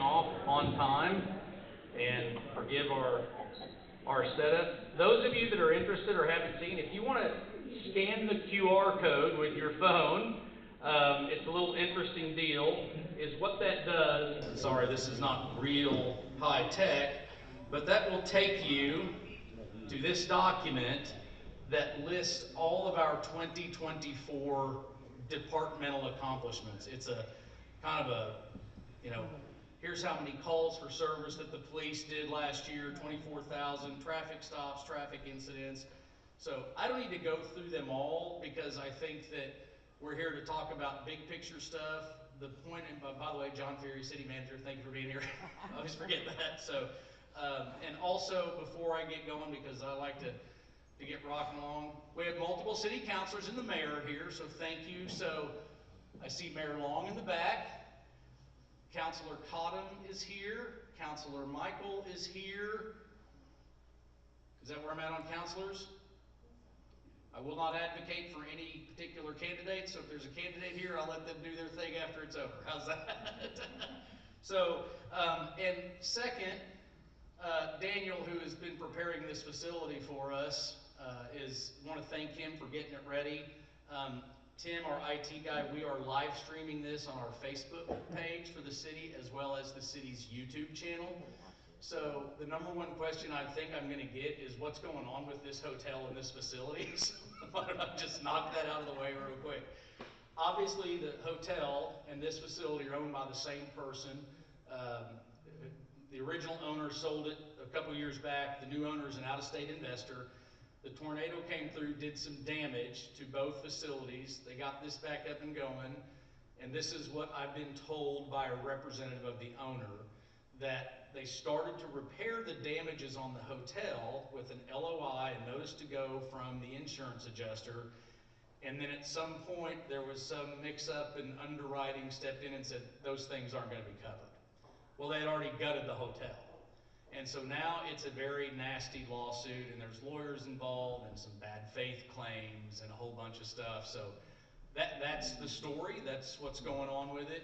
off on time, and forgive our setup. Those of you that are interested or haven't seen, if you want to scan the QR code with your phone, it's a little interesting deal, is what that does. Sorry, this is not real high tech, but that will take you to this document that lists all of our 2024 departmental accomplishments. It's a kind of a, here's how many calls for service that the police did last year, 24,000, traffic stops, traffic incidents. So I don't need to go through them all because I think that we're here to talk about big picture stuff. The point, and by the way, John Ferry, City Manager, thank you for being here. I always forget that. So, and also before I get going, because I like to get rocking along, we have multiple city councilors and the mayor here, so thank you. So I see Mayor Long in the back. Councilor Cottom is here. Councilor Michael is here. Is that where I'm at on councilors? I will not advocate for any particular candidate, so if there's a candidate here, I'll let them do their thing after it's over. How's that? So, and second, Daniel, who has been preparing this facility for us, want to thank him for getting it ready. Tim, our IT guy, we are live streaming this on our Facebook page for the city as well as the city's YouTube channel. So the number one question I think I'm going to get is what's going on with this hotel and this facility. So why don't I just knock that out of the way real quick. Obviously the hotel and this facility are owned by the same person. The original owner sold it a couple years back. The new owner is an out-of-state investor. The tornado came through, did some damage to both facilities. They got this back up and going. And this is what I've been told by a representative of the owner, that they started to repair the damages on the hotel with an LOI, a notice to go from the insurance adjuster. And then at some point there was some mix-up and underwriting stepped in and said, those things aren't going to be covered. Well, they had already gutted the hotel. And so now it's a very nasty lawsuit, and there's lawyers involved and some bad faith claims and a whole bunch of stuff. So that's the story. That's what's going on with it.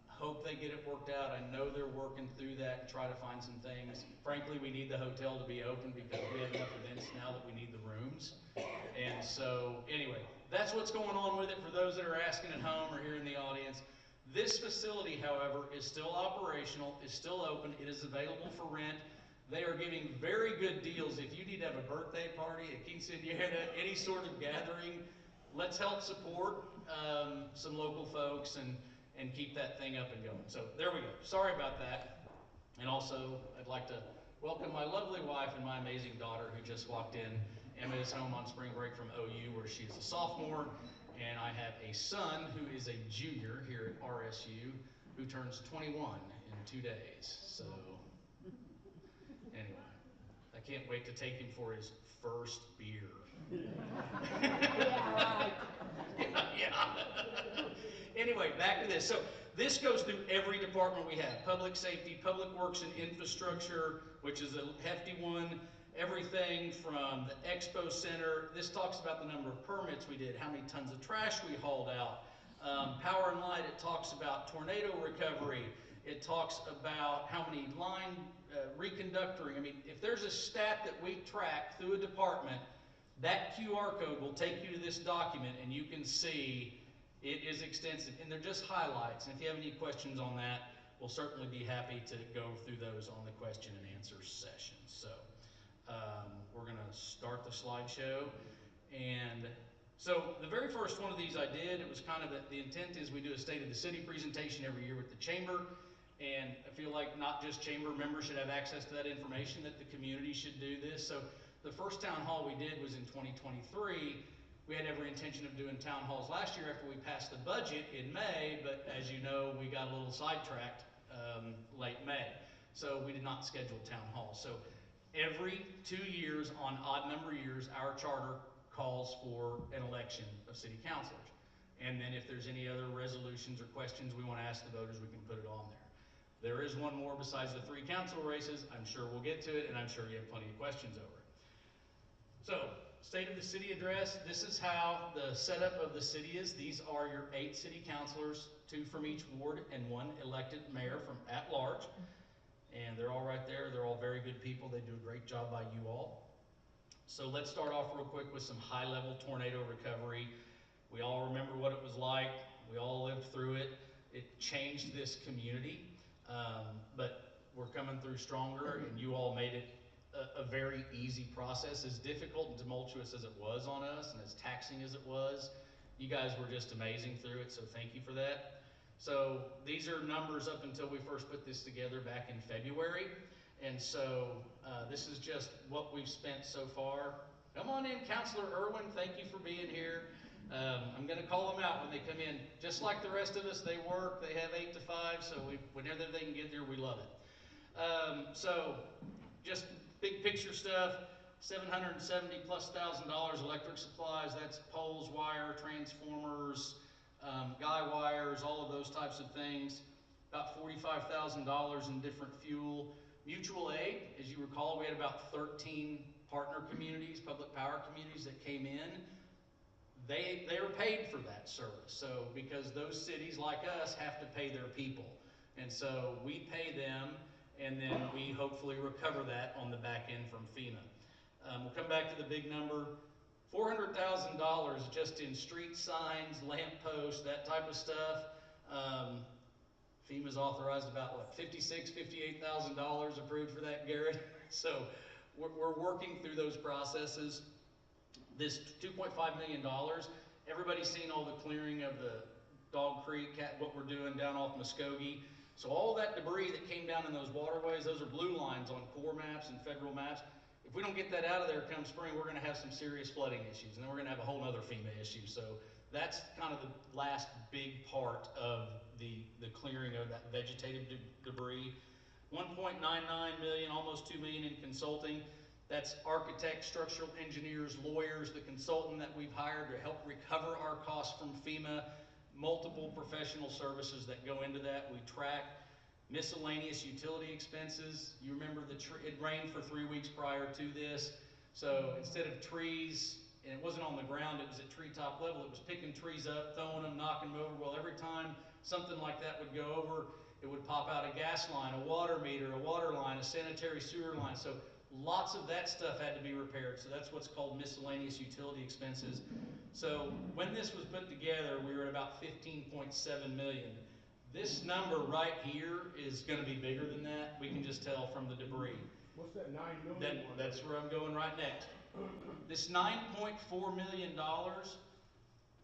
Hope they get it worked out. I know they're working through that and try to find some things. Frankly, we need the hotel to be open because we have enough events now that we need the rooms. And so anyway, that's what's going on with it for those that are asking at home or here in the audience. This facility, however, is still operational, is still open, it is available for rent. They are giving very good deals. If you need to have a birthday party, a quinceañera, any sort of gathering, let's help support some local folks and keep that thing up and going. So there we go. Sorry about that. And also, I'd like to welcome my lovely wife and my amazing daughter who just walked in. Emma is home on spring break from OU where she's a sophomore. And I have a son who is a junior here at RSU who turns 21 in 2 days. So anyway, I can't wait to take him for his first beer. Yeah. Anyway, back to this. So this goes through every department we have. Public safety, public works and infrastructure, which is a hefty one. Everything from the expo center. This talks about the number of permits we did, how many tons of trash we hauled out. Power and light, it talks about tornado recovery. It talks about how many line reconductoring. I mean, if there's a stat that we track through a department, that QR code will take you to this document and you can see it is extensive. And they're just highlights. And if you have any questions on that, we'll certainly be happy to go through those on the question and answer session. So we're going to start the slideshow. And so the very first one of these I did, it was kind of the intent is we do a State of the City presentation every year with the chamber. And I feel like not just chamber members should have access to that information, that the community should do this. So the first town hall we did was in 2023. We had every intention of doing town halls last year after we passed the budget in May, but as you know, we got a little sidetracked late May. So we did not schedule town halls. So every 2 years on odd number years, our charter calls for an election of city councilors. And then if there's any other resolutions or questions we want to ask the voters, we can put it on there. There is one more besides the 3 council races. I'm sure we'll get to it, and I'm sure you have plenty of questions over it. So state of the city address, this is how the setup of the city is. These are your 8 city councilors, 2 from each ward and 1 elected mayor from at large. And they're all right there. They're all very good people. They do a great job by you all. So let's start off real quick with some high-level tornado recovery. We all remember what it was like. We all lived through it. It changed this community, but we're coming through stronger, and you all made it a very easy process. As difficult and tumultuous as it was on us, and as taxing as it was, you guys were just amazing through it, so thank you for that. So these are numbers up until we first put this together back in February, and so this is just what we've spent so far. Come on in, Councilor Irwin, thank you for being here. I'm going to call them out when they come in. Just like the rest of us, they work, they have 8 to 5, so whenever they can get there, we love it. So just big picture stuff, $770,000+ electric supplies. That's poles, wire, transformers, guy wires, all of those types of things. About $45,000 in different fuel. Mutual aid, as you recall, we had about 13 partner communities, public power communities that came in. They were paid for that service. So because those cities like us have to pay their people. And so we pay them, and then we hopefully recover that on the back end from FEMA. We'll come back to the big number. $400,000 just in street signs, lamp posts, that type of stuff. FEMA's authorized about, what, $56,000, $58,000 approved for that, Garrett? So we're working through those processes. This $2.5 million, everybody's seen all the clearing of the Dog Creek, what we're doing down off Muskogee. So all that debris that came down in those waterways, those are blue lines on Corps maps and federal maps. If we don't get that out of there come spring, we're going to have some serious flooding issues, and then we're going to have a whole other FEMA issue. So that's kind of the last big part of the clearing of that vegetative debris. $1.99 million, almost $2 million in consulting. That's architects, structural engineers, lawyers, the consultant that we've hired to help recover our costs from FEMA. Multiple professional services that go into that. We track miscellaneous utility expenses. You remember it rained for 3 weeks prior to this. So instead of trees, and it wasn't on the ground, it was at treetop level, it was picking trees up, throwing them, knocking them over. Well, every time something like that would go over, it would pop out a gas line, a water meter, a water line, a sanitary sewer line. So lots of that stuff had to be repaired. So that's what's called miscellaneous utility expenses. So when this was put together, we were at about $15.7 million. This number right here is going to be bigger than that. We can just tell from the debris. What's that $9 million? That's where I'm going right next. This $9.4 million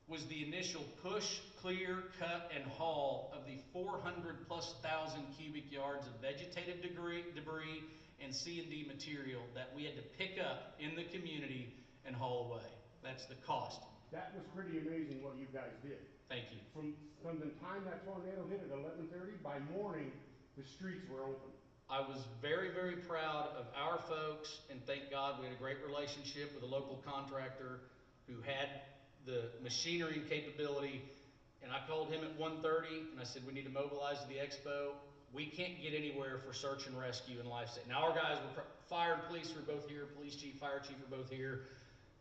was the initial push, clear, cut, and haul of the 400,000+ cubic yards of vegetative debris and C&D material that we had to pick up in the community and haul away. That's the cost. That was pretty amazing what you guys did. Thank you. From the time that tornado hit at 11:30, by morning, the streets were open. I was very, very proud of our folks, and thank God we had a great relationship with a local contractor who had the machinery and capability. And I called him at 1:30 and I said, we need to mobilize to the expo. We can't get anywhere for search and rescue and life saving. Now our guys were, fire and police were both here, police chief, fire chief were both here.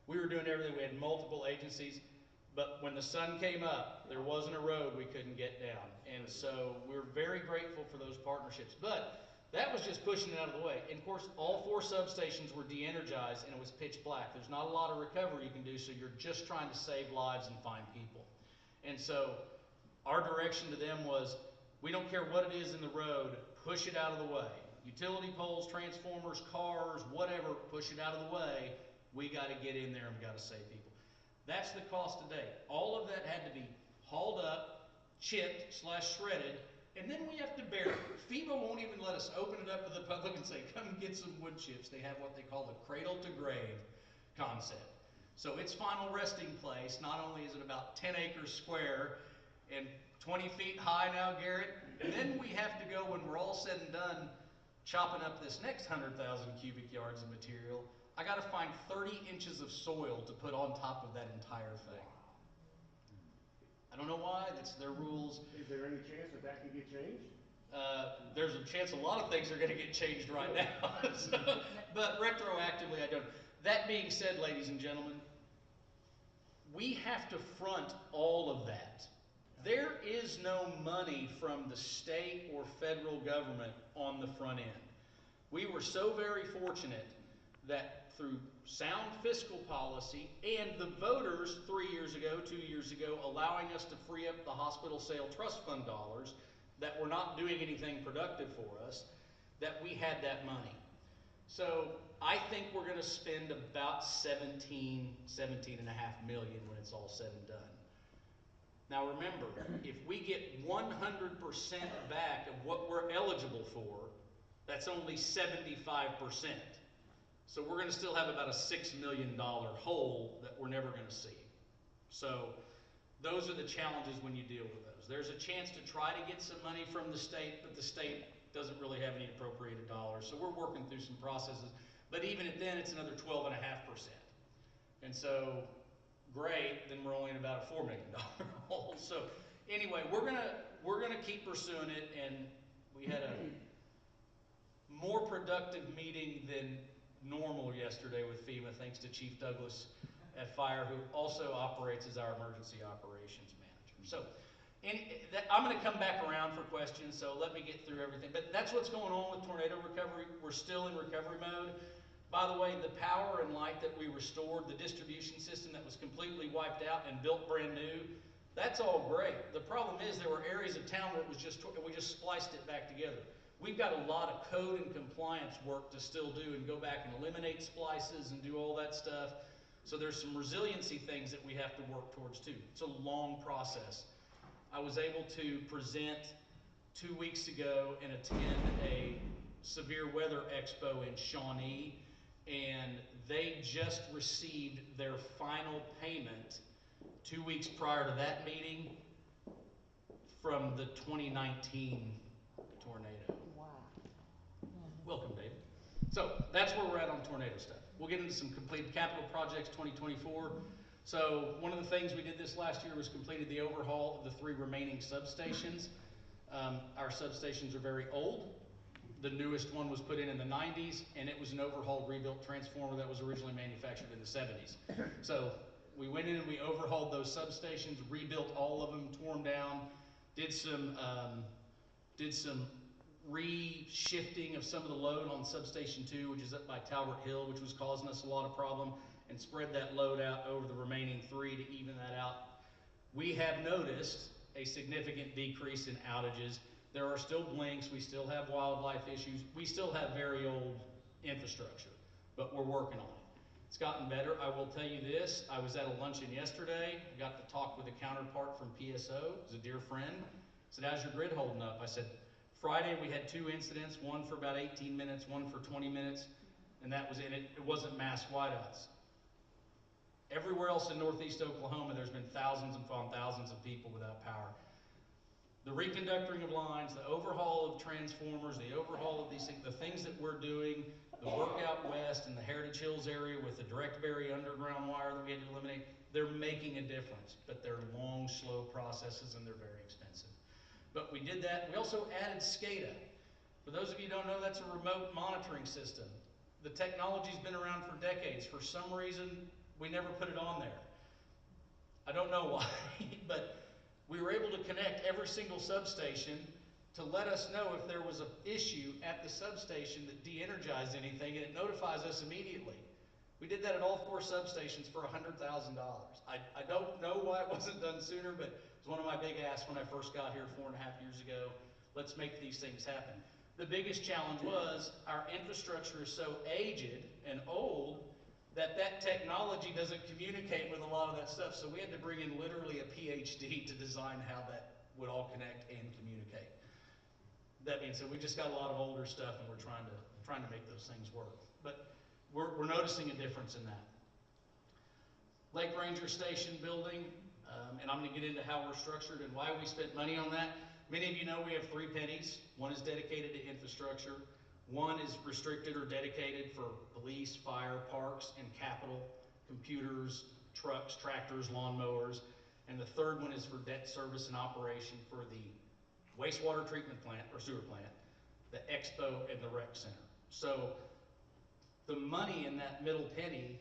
We were doing everything. We had multiple agencies, but when the sun came up, there wasn't a road we couldn't get down. And so we're very grateful for those partnerships. But that was just pushing it out of the way. And of course, all 4 substations were de-energized and it was pitch black. There's not a lot of recovery you can do, so you're just trying to save lives and find people. And so our direction to them was, we don't care what it is in the road, push it out of the way. Utility poles, transformers, cars, whatever, push it out of the way. We got to get in there and we got to save people. That's the cost today. All of that had to be hauled up, chipped / shredded, and then we have to bury it. FEMA won't even let us open it up to the public and say, come and get some wood chips. They have what they call the cradle to grave concept. So its final resting place, not only is it about 10 acres square and 20 feet high now, Garrett, and then we have to go, when we're all said and done, chopping up this next 100,000 cubic yards of material, I got to find 30 inches of soil to put on top of that entire thing. I don't know why, that's their rules. Is there any chance that that can get changed? There's a chance a lot of things are going to get changed right now. But retroactively, I don't. That being said, ladies and gentlemen, we have to front all of that. There is no money from the state or federal government on the front end. We were so very fortunate that through sound fiscal policy and the voters 3 years ago, 2 years ago, allowing us to free up the hospital sale trust fund dollars that were not doing anything productive for us, that we had that money. So I think we're going to spend about 17.5 million when it's all said and done. Now remember, if we get 100% back of what we're eligible for, that's only 75%. So we're going to still have about a $6 million hole that we're never going to see. So those are the challenges when you deal with those. There's a chance to try to get some money from the state, but the state doesn't really have any appropriated dollars. So we're working through some processes. But even at then, it's another 12.5%. And so, great, then we're only in about a $4 million hole. So anyway, we're gonna keep pursuing it, and we had a more productive meeting than normal yesterday with FEMA, thanks to Chief Douglas at Fire, who also operates as our emergency operations manager. So I'm going to come back around for questions, so let me get through everything. But that's what's going on with tornado recovery. We're still in recovery mode. By the way, the power and light that we restored, the distribution system that was completely wiped out and built brand new, that's all great. The problem is there were areas of town where it was we just spliced it back together. We've got a lot of code and compliance work to still do and go back and eliminate splices and do all that stuff. So there's some resiliency things that we have to work towards too. It's a long process. I was able to present 2 weeks ago and attend a severe weather expo in Shawnee, and they just received their final payment 2 weeks prior to that meeting from the 2019 tornado. Wow. Welcome, David. So that's where we're at on tornado stuff. We'll get into some completed capital projects 2024. So one of the things we did this last year was completed the overhaul of the 3 remaining substations. Our substations are very old. The newest one was put in the 90s, and it was an overhauled, rebuilt transformer that was originally manufactured in the 70s. So we went in and we overhauled those substations, rebuilt all of them, tore them down, did some re-shifting of some of the load on substation 2, which is up by Talbert Hill, which was causing us a lot of problem, and spread that load out over the remaining 3 to even that out. We have noticed a significant decrease in outages. There are still blinks, we still have wildlife issues, we still have very old infrastructure, but we're working on it. It's gotten better. I will tell you this, I was at a luncheon yesterday, I got to talk with a counterpart from PSO, who's a dear friend. I said, how's your grid holding up? I said, Friday we had 2 incidents, one for about 18 minutes, one for 20 minutes, and that was it. It wasn't mass whiteouts. Everywhere else in northeast Oklahoma, there's been thousands upon thousands of people without power. The reconductoring of lines, the overhaul of transformers, the overhaul of these things, the things that we're doing, the work out west in the Heritage Hills area with the direct bury underground wire that we had to eliminate, they're making a difference, but they're long, slow processes and they're very expensive. But we did that. We also added SCADA. For those of you who don't know, that's a remote monitoring system. The technology's been around for decades. For some reason, we never put it on there. I don't know why, but we were able to connect every single substation to let us know if there was an issue at the substation that de-energized anything, and it notifies us immediately. We did that at all 4 substations for $100,000. I don't know why it wasn't done sooner, but it was one of my big asks when I first got here 4.5 years ago. Let's make these things happen. The biggest challenge was our infrastructure is so aged and old that technology doesn't communicate with a lot of that stuff. So we had to bring in literally a PhD to design how that would all connect and communicate. That being said, we just got a lot of older stuff and we're trying to make those things work. But we're noticing a difference in that. Lake Ranger Station building, and I'm going to get into how we're structured and why we spent money on that. Many of you know we have 3 pennies. One is dedicated to infrastructure. One is restricted or dedicated for police, fire, parks, and capital, computers, trucks, tractors, lawnmowers. And the third one is for debt service and operation for the wastewater treatment plant or sewer plant, the expo, and the rec center. So the money in that middle penny,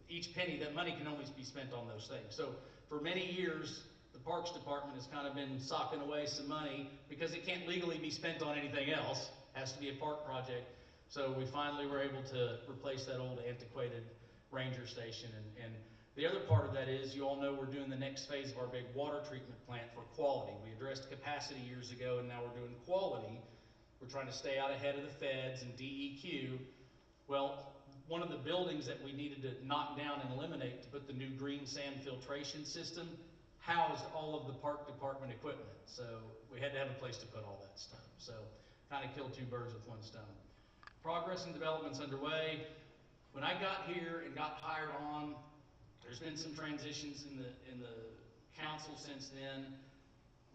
each penny, that money can only be spent on those things. So for many years, the Parks Department has kind of been socking away some money because it can't legally be spent on anything else. It has to be a park project. So we finally were able to replace that old antiquated ranger station. And the other part of that is, you all know we're doing the next phase of our big water treatment plant for quality. We addressed capacity years ago, and now we're doing quality. We're trying to stay out ahead of the feds and DEQ. Well, one of the buildings that we needed to knock down and eliminate to put the new green sand filtration system housed all of the park department equipment. So we had to have a place to put all that stuff. So kind of killed two birds with one stone. Progress and development's underway. When I got here and got hired on, there's been some transitions in the council since then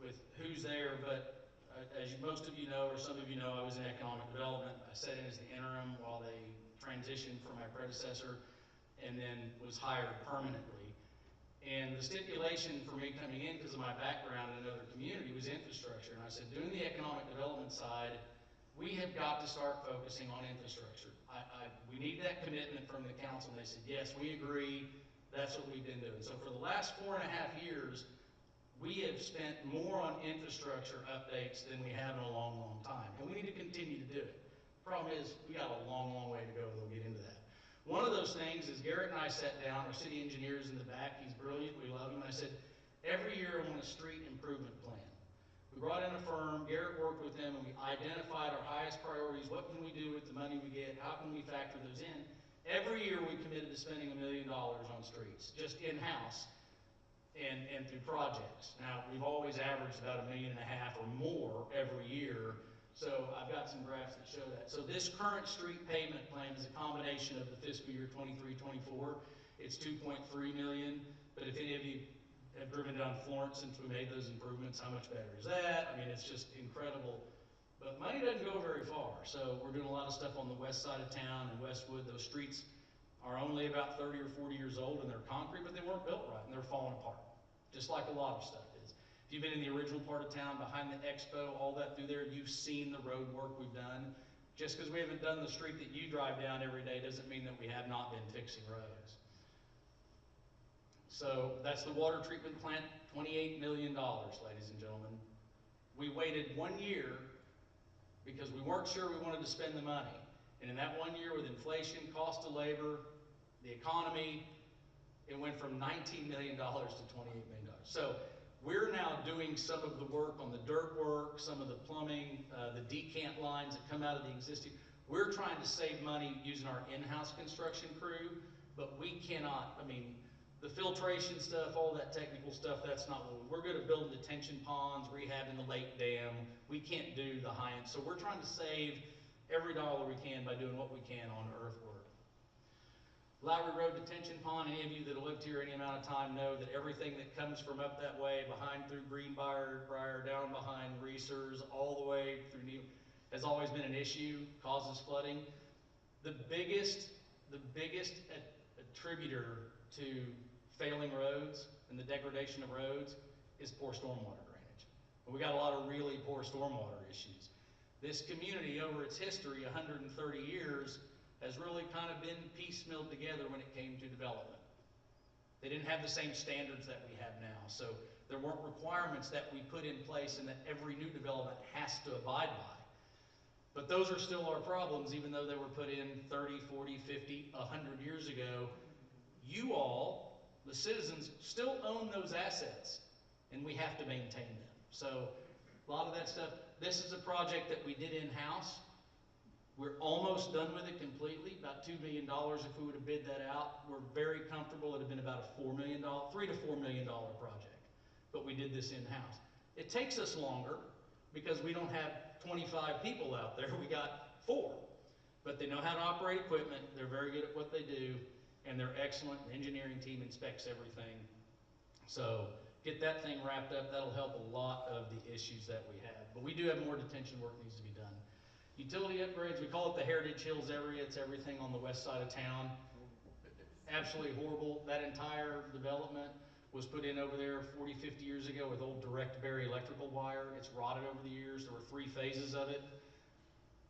with who's there, but as most of you know, or some of you know, I was in economic development. I sat in as the interim while they transitioned from my predecessor, and then was hired permanently. And the stipulation for me coming in, because of my background in another community, was infrastructure. And I said, doing the economic development side, we have got to start focusing on infrastructure. We need that commitment from the council. And they said, yes, we agree. That's what we've been doing. So for the last 4.5 years, we have spent more on infrastructure updates than we have in a long, long time. And we need to continue to do it. Problem is, we got a long, long way to go, and we'll get into that. One of those things is Garrett and I sat down, our city engineer's in the back, he's brilliant, we love him, and I said, every year I want a street improvement plan. We brought in a firm, Garrett worked with them, and we identified our highest priorities. What can we do with the money we get? How can we factor those in? Every year we committed to spending $1 million on streets, just in-house and through projects. Now, we've always averaged about $1.5 million or more every year. So I've got some graphs that show that. So this current street pavement plan is a combination of the fiscal year 23-24. It's $2.3 million, but if any of you have driven down Florence since we made those improvements, how much better is that? I mean, it's just incredible. But money doesn't go very far. So we're doing a lot of stuff on the west side of town and Westwood. Those streets are only about 30 or 40 years old, and they're concrete, but they weren't built right, and they're falling apart, just like a lot of stuff is. If you've been in the original part of town, behind the expo, all that through there, you've seen the road work we've done. Just because we haven't done the street that you drive down every day doesn't mean that we have not been fixing roads. So that's the water treatment plant, $28 million, ladies and gentlemen. We waited 1 year because we weren't sure we wanted to spend the money. And in that 1 year, with inflation, cost of labor, the economy, it went from $19 million to $28 million. So we're now doing some of the work on the dirt work, some of the plumbing, the decant lines that come out of the existing. We're trying to save money using our in-house construction crew, but we cannot, I mean, the filtration stuff, all that technical stuff, that's not what we're good at building detention ponds, rehabbing the lake dam. We can't do the high end. So we're trying to save every dollar we can by doing what we can on earthwork. Lowry Road Detention Pond, any of you that have lived here any amount of time know that everything that comes from up that way, behind through Greenbrier, down behind Reesers, all the way through New, has always been an issue, causes flooding. The biggest attributor to failing roads and the degradation of roads is poor stormwater drainage. And we got a lot of really poor stormwater issues. This community, over its history, 130 years, has really kind of been piecemealed together when it came to development. They didn't have the same standards that we have now. So there weren't requirements that we put in place and that every new development has to abide by. But those are still our problems, even though they were put in 30, 40, 50, 100 years ago. You all, the citizens, still own those assets, and we have to maintain them. So a lot of that stuff, this is a project that we did in-house. We're almost done with it completely, about $2 million if we would have bid that out. We're very comfortable. It would have been about a $3 to $4 million project, but we did this in-house. It takes us longer because we don't have 25 people out there. We got 4, but they know how to operate equipment. They're very good at what they do, and they're excellent. The engineering team inspects everything. So get that thing wrapped up. That'll help a lot of the issues that we have. But we do have more detention work needs to be done. Utility upgrades, we call it the Heritage Hills area. It's everything on the west side of town. Absolutely horrible. That entire development was put in over there 40, 50 years ago with old direct bury electrical wire. It's rotted over the years. There were 3 phases of it.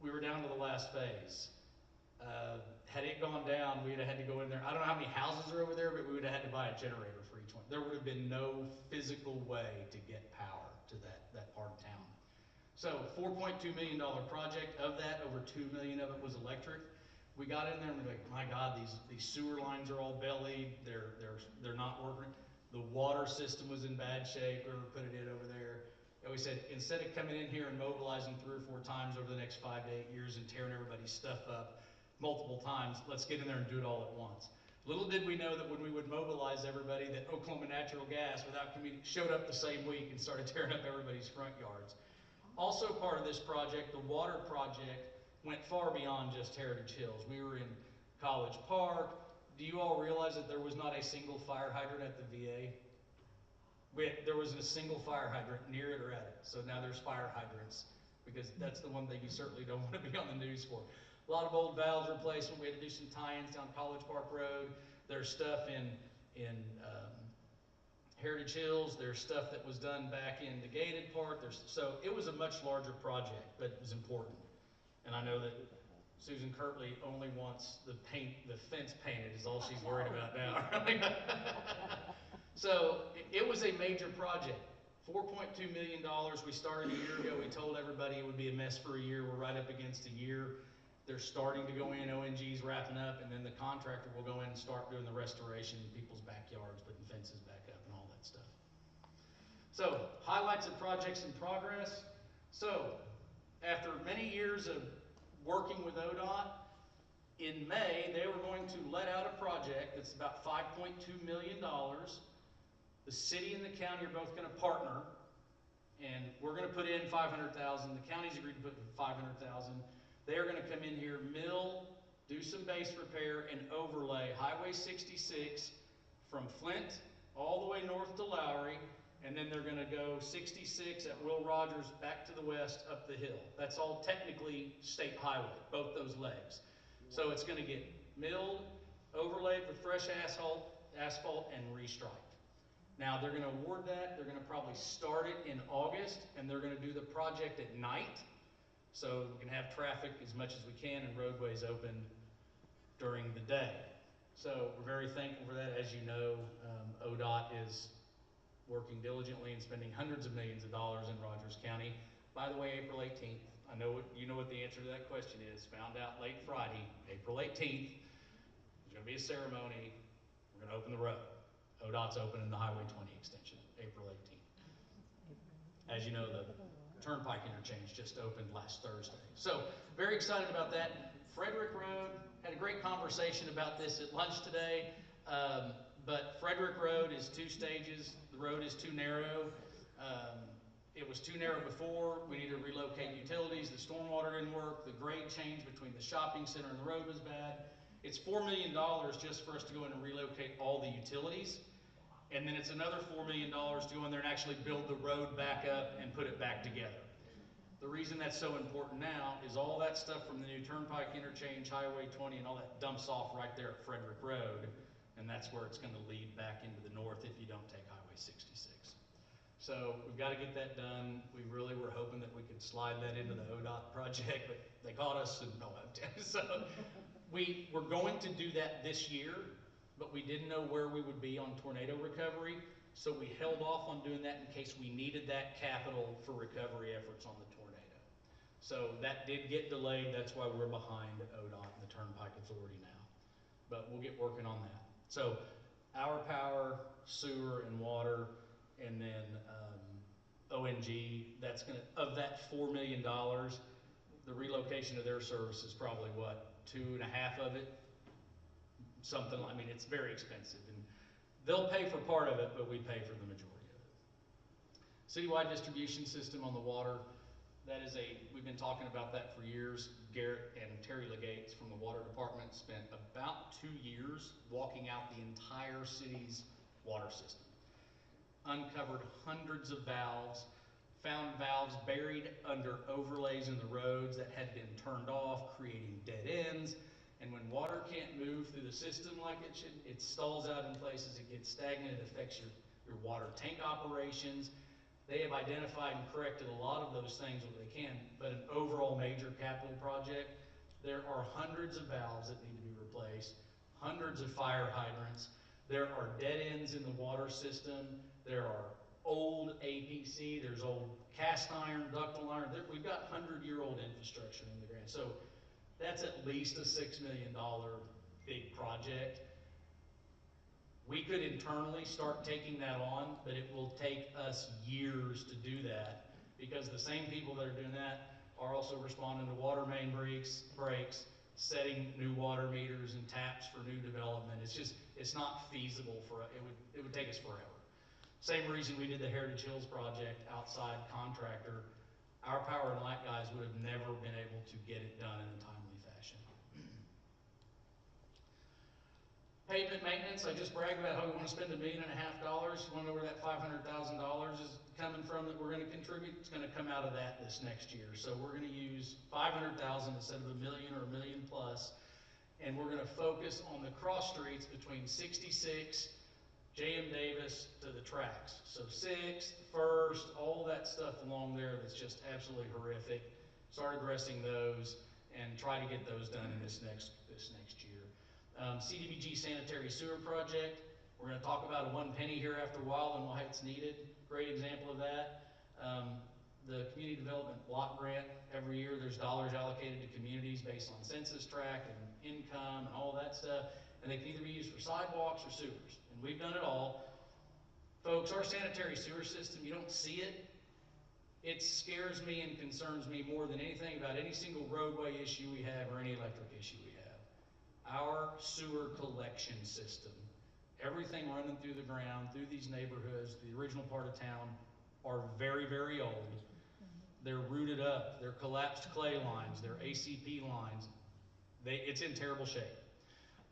We were down to the last phase. Had it gone down, we'd have had to go in there. I don't know how many houses are over there, but we would have had to buy a generator for each one. There would have been no physical way to get power to that part of town. So $4.2 million project. Of that, over $2 million of it was electric. We got in there and we're like, my God, these sewer lines are all bellied. They're not working. The water system was in bad shape. We were putting it over there. And we said, instead of coming in here and mobilizing 3 or 4 times over the next 5 to 8 years and tearing everybody's stuff up multiple times, let's get in there and do it all at once. Little did we know that when we would mobilize everybody, that Oklahoma Natural Gas, without showed up the same week and started tearing up everybody's front yards. Also part of this project, the water project, went far beyond just Heritage Hills. We were in College Park. Do you all realize that there was not a single fire hydrant at the VA? There wasn't a single fire hydrant near it or at it. So now there's fire hydrants, because that's the one thing you certainly don't want to be on the news for. A lot of old valves replacement. We had to do some tie-ins down College Park Road. There's stuff in Heritage Hills. There's stuff that was done back in the gated part. So it was a much larger project, but it was important. And I know that Susan Kirtley only wants the fence painted is all she's worried about now. So it was a major project. $4.2 million. We started a year ago. We told everybody it would be a mess for a year. We're right up against a year. They're starting to go in, ONG's wrapping up, and then the contractor will go in and start doing the restoration in people's backyards, putting fences back up and all that stuff. So, highlights of projects in progress. So, after many years of working with ODOT, in May, they were going to let out a project that's about $5.2 million. The city and the county are both going to partner, and we're going to put in $500,000. The county's agreed to put in $500,000. They're going to come in here, mill, do some base repair, and overlay Highway 66 from Flint all the way north to Lowry, and then they're going to go 66 at Will Rogers back to the west up the hill. That's all technically state highway, both those legs. So it's going to get milled, overlaid with fresh asphalt, and restriped. Now they're going to award that. They're going to probably start it in August, and they're going to do the project at night, so we can have traffic as much as we can and roadways open during the day. So we're very thankful for that. As you know, ODOT is working diligently and spending hundreds of millions of dollars in Rogers County. By the way, April 18th, I know you know what the answer to that question is. Found out late Friday, April 18th, there's going to be a ceremony. We're going to open the road. ODOT's opening the Highway 20 extension, April 18th. As you know, the Turnpike interchange just opened last Thursday. So, very excited about that. Frederick Road, had a great conversation about this at lunch today, but Frederick Road is 2 stages. The road is too narrow. It was too narrow before. We need to relocate utilities. The stormwater didn't work. The grade change between the shopping center and the road was bad. It's $4 million just for us to go in and relocate all the utilities. And then it's another $4 million to go in there and actually build the road back up and put it back together. The reason that's so important now is all that stuff from the new Turnpike interchange, Highway 20, and all that dumps off right there at Frederick Road, and that's where it's going to lead back into the north if you don't take Highway 66. So we've got to get that done. We really were hoping that we could slide that into the ODOT project, but they caught us and no, so we're going to do that this year, but we didn't know where we would be on tornado recovery, so we held off on doing that in case we needed that capital for recovery efforts on the tornado. So that did get delayed. That's why we're behind ODOT and the Turnpike Authority now. But we'll get working on that. So our power, sewer, and water, and then ONG, that's going to, of that $4 million, the relocation of their service is probably what, 2.5 of it? Something, I mean, it's very expensive, and they'll pay for part of it, but we pay for the majority of it. Citywide distribution system on the water, that is we've been talking about that for years. Garrett and Terry Legates from the water department spent about 2 years walking out the entire city's water system. Uncovered hundreds of valves, found valves buried under overlays in the roads that had been turned off, creating dead ends. And when water can't move through the system like it should, it stalls out in places, it gets stagnant, it affects your water tank operations. They have identified and corrected a lot of those things where they can, but an overall major capital project, There are hundreds of valves that need to be replaced, hundreds of fire hydrants. There are dead ends in the water system. There are old APC, there's old cast iron, ductile iron. We've got 100-year-old infrastructure in the ground. So that's at least a $6 million big project. We could internally start taking that on, but it will take us years to do that, because the same people that are doing that are also responding to water main breaks, setting new water meters and taps for new development. It's not feasible for, it would take us forever. Same reason we did the Heritage Hills project, outside contractor. Our power and light guys would have never been able to get it done in a timely fashion. Pavement maintenance, I just bragged about how we want to spend $1.5 million. You want to know where that $500,000 is coming from that we're going to contribute? It's going to come out of that this next year. So we're going to use $500,000 instead of $1 million or $1 million plus, and we're going to focus on the cross streets between 66, J.M. Davis to the tracks. So 6th, 1st, all that stuff along there that's just absolutely horrific. Start addressing those and try to get those done in this next year. CDBG sanitary sewer project. We're going to talk about a 1 penny here after a while and why it's needed. Great example of that. The community development block grant, every year there's dollars allocated to communities based on census tract and income and all that stuff. And they can either be used for sidewalks or sewers. And we've done it all. Folks, our sanitary sewer system, you don't see it. It scares me and concerns me more than anything about any single roadway issue we have or any electric issue we have. Our sewer collection system, everything running through the ground, through these neighborhoods, the original part of town, are very, very old. They're rooted up. They're collapsed clay lines. They're ACP lines. It's in terrible shape.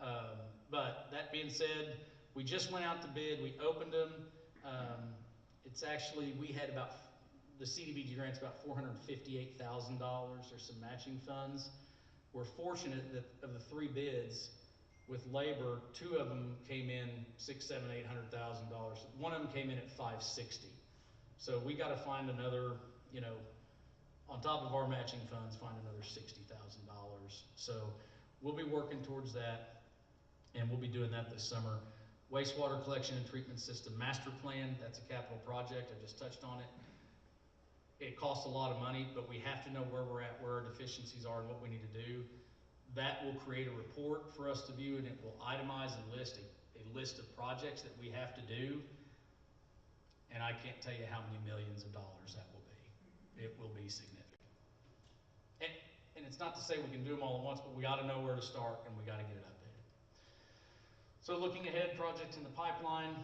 But that being said, we just went out to bid. We opened them. It's actually, we had the CDBG grant's about $458,000. There's some matching funds. We're fortunate that of the 3 bids with labor, 2 of them came in $600,000, $700,000, $800,000. One of them came in at $560,000. So we got to find another, on top of our matching funds, find another $60,000. So we'll be working towards that, and we'll be doing that this summer. Wastewater collection and treatment system master plan, that's a capital project. I just touched on it. It costs a lot of money, but we have to know where we're at, where our deficiencies are, and what we need to do. That will create a report for us to view, and it will itemize and list a list of projects that we have to do. And I can't tell you how many millions of dollars that will be. It will be significant. And it's not to say we can do them all at once, but we got to know where to start, and we got to get it updated. So looking ahead, projects in the pipeline,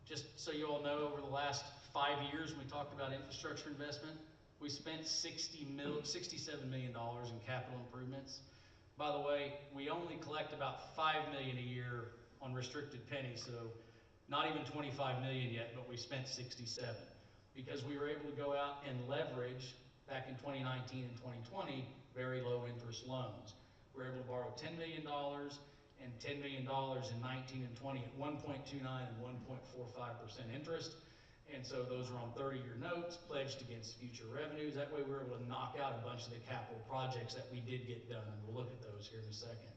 just so you all know, over the last 5 years, we talked about infrastructure investment. We spent $67 million in capital improvements. By the way, we only collect about $5 million a year on restricted pennies, so not even 25 million yet, but we spent 67 because we were able to go out and leverage back in 2019 and 2020 very low interest loans. We were able to borrow $10 million and $10 million in 19 and 20 at 1.29 and 1.45% interest. And so those are on 30-year notes pledged against future revenues. That way we were able to knock out a bunch of the capital projects that we did get done, and we'll look at those here in a second.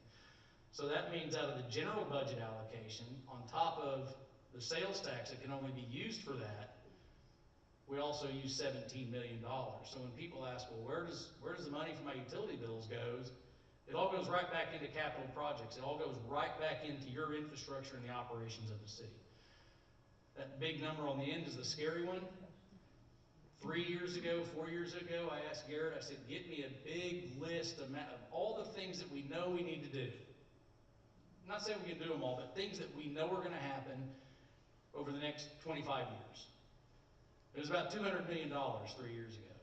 So that means out of the general budget allocation, on top of the sales tax that can only be used for that, we also use $17 million. So when people ask, well, where does the money for my utility bills goes? It all goes right back into capital projects. It all goes right back into your infrastructure and the operations of the city. That big number on the end is the scary one. 4 years ago, I asked Garrett, I said, get me a big list of all the things that we know we need to do. I'm not saying we can do them all, but things that we know are going to happen over the next 25 years. It was about $200 million 3 years ago.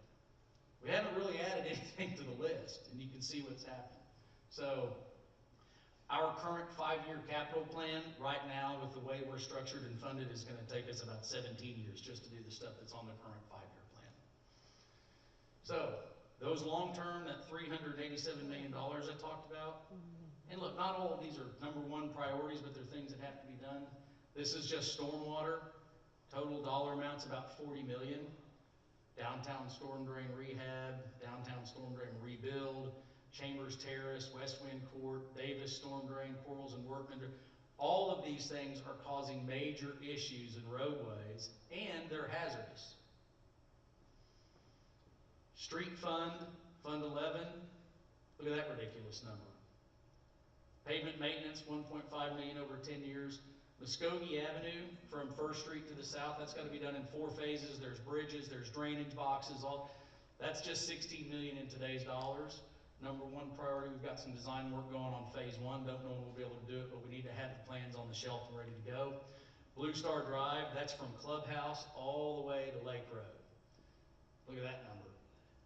We haven't really added anything to the list, and you can see what's happened. So our current 5-year capital plan right now, with the way we're structured and funded, is going to take us about 17 years just to do the stuff that's on the current 5-year plan. So those long-term, that $387 million I talked about, and look, not all of these are #1 priorities, but they're things that have to be done. This is just stormwater. Total dollar amounts about $40 million. Downtown storm drain rehab, downtown storm drain rebuild, Chambers Terrace, West Wind Court, Davis Storm Drain, Quarles and Workman. All of these things are causing major issues in roadways, and they're hazardous. Street Fund, Fund 11, look at that ridiculous number. Pavement maintenance, 1.5 million over 10 years. Muskogee Avenue from First Street to the south, that's got to be done in 4 phases. There's bridges, there's drainage boxes, that's just 16 million in today's dollars. Number one priority, we've got some design work going on phase 1. Don't know when we'll be able to do it, but we need to have the plans on the shelf and ready to go. Blue Star Drive, that's from Clubhouse all the way to Lake Road. Look at that number.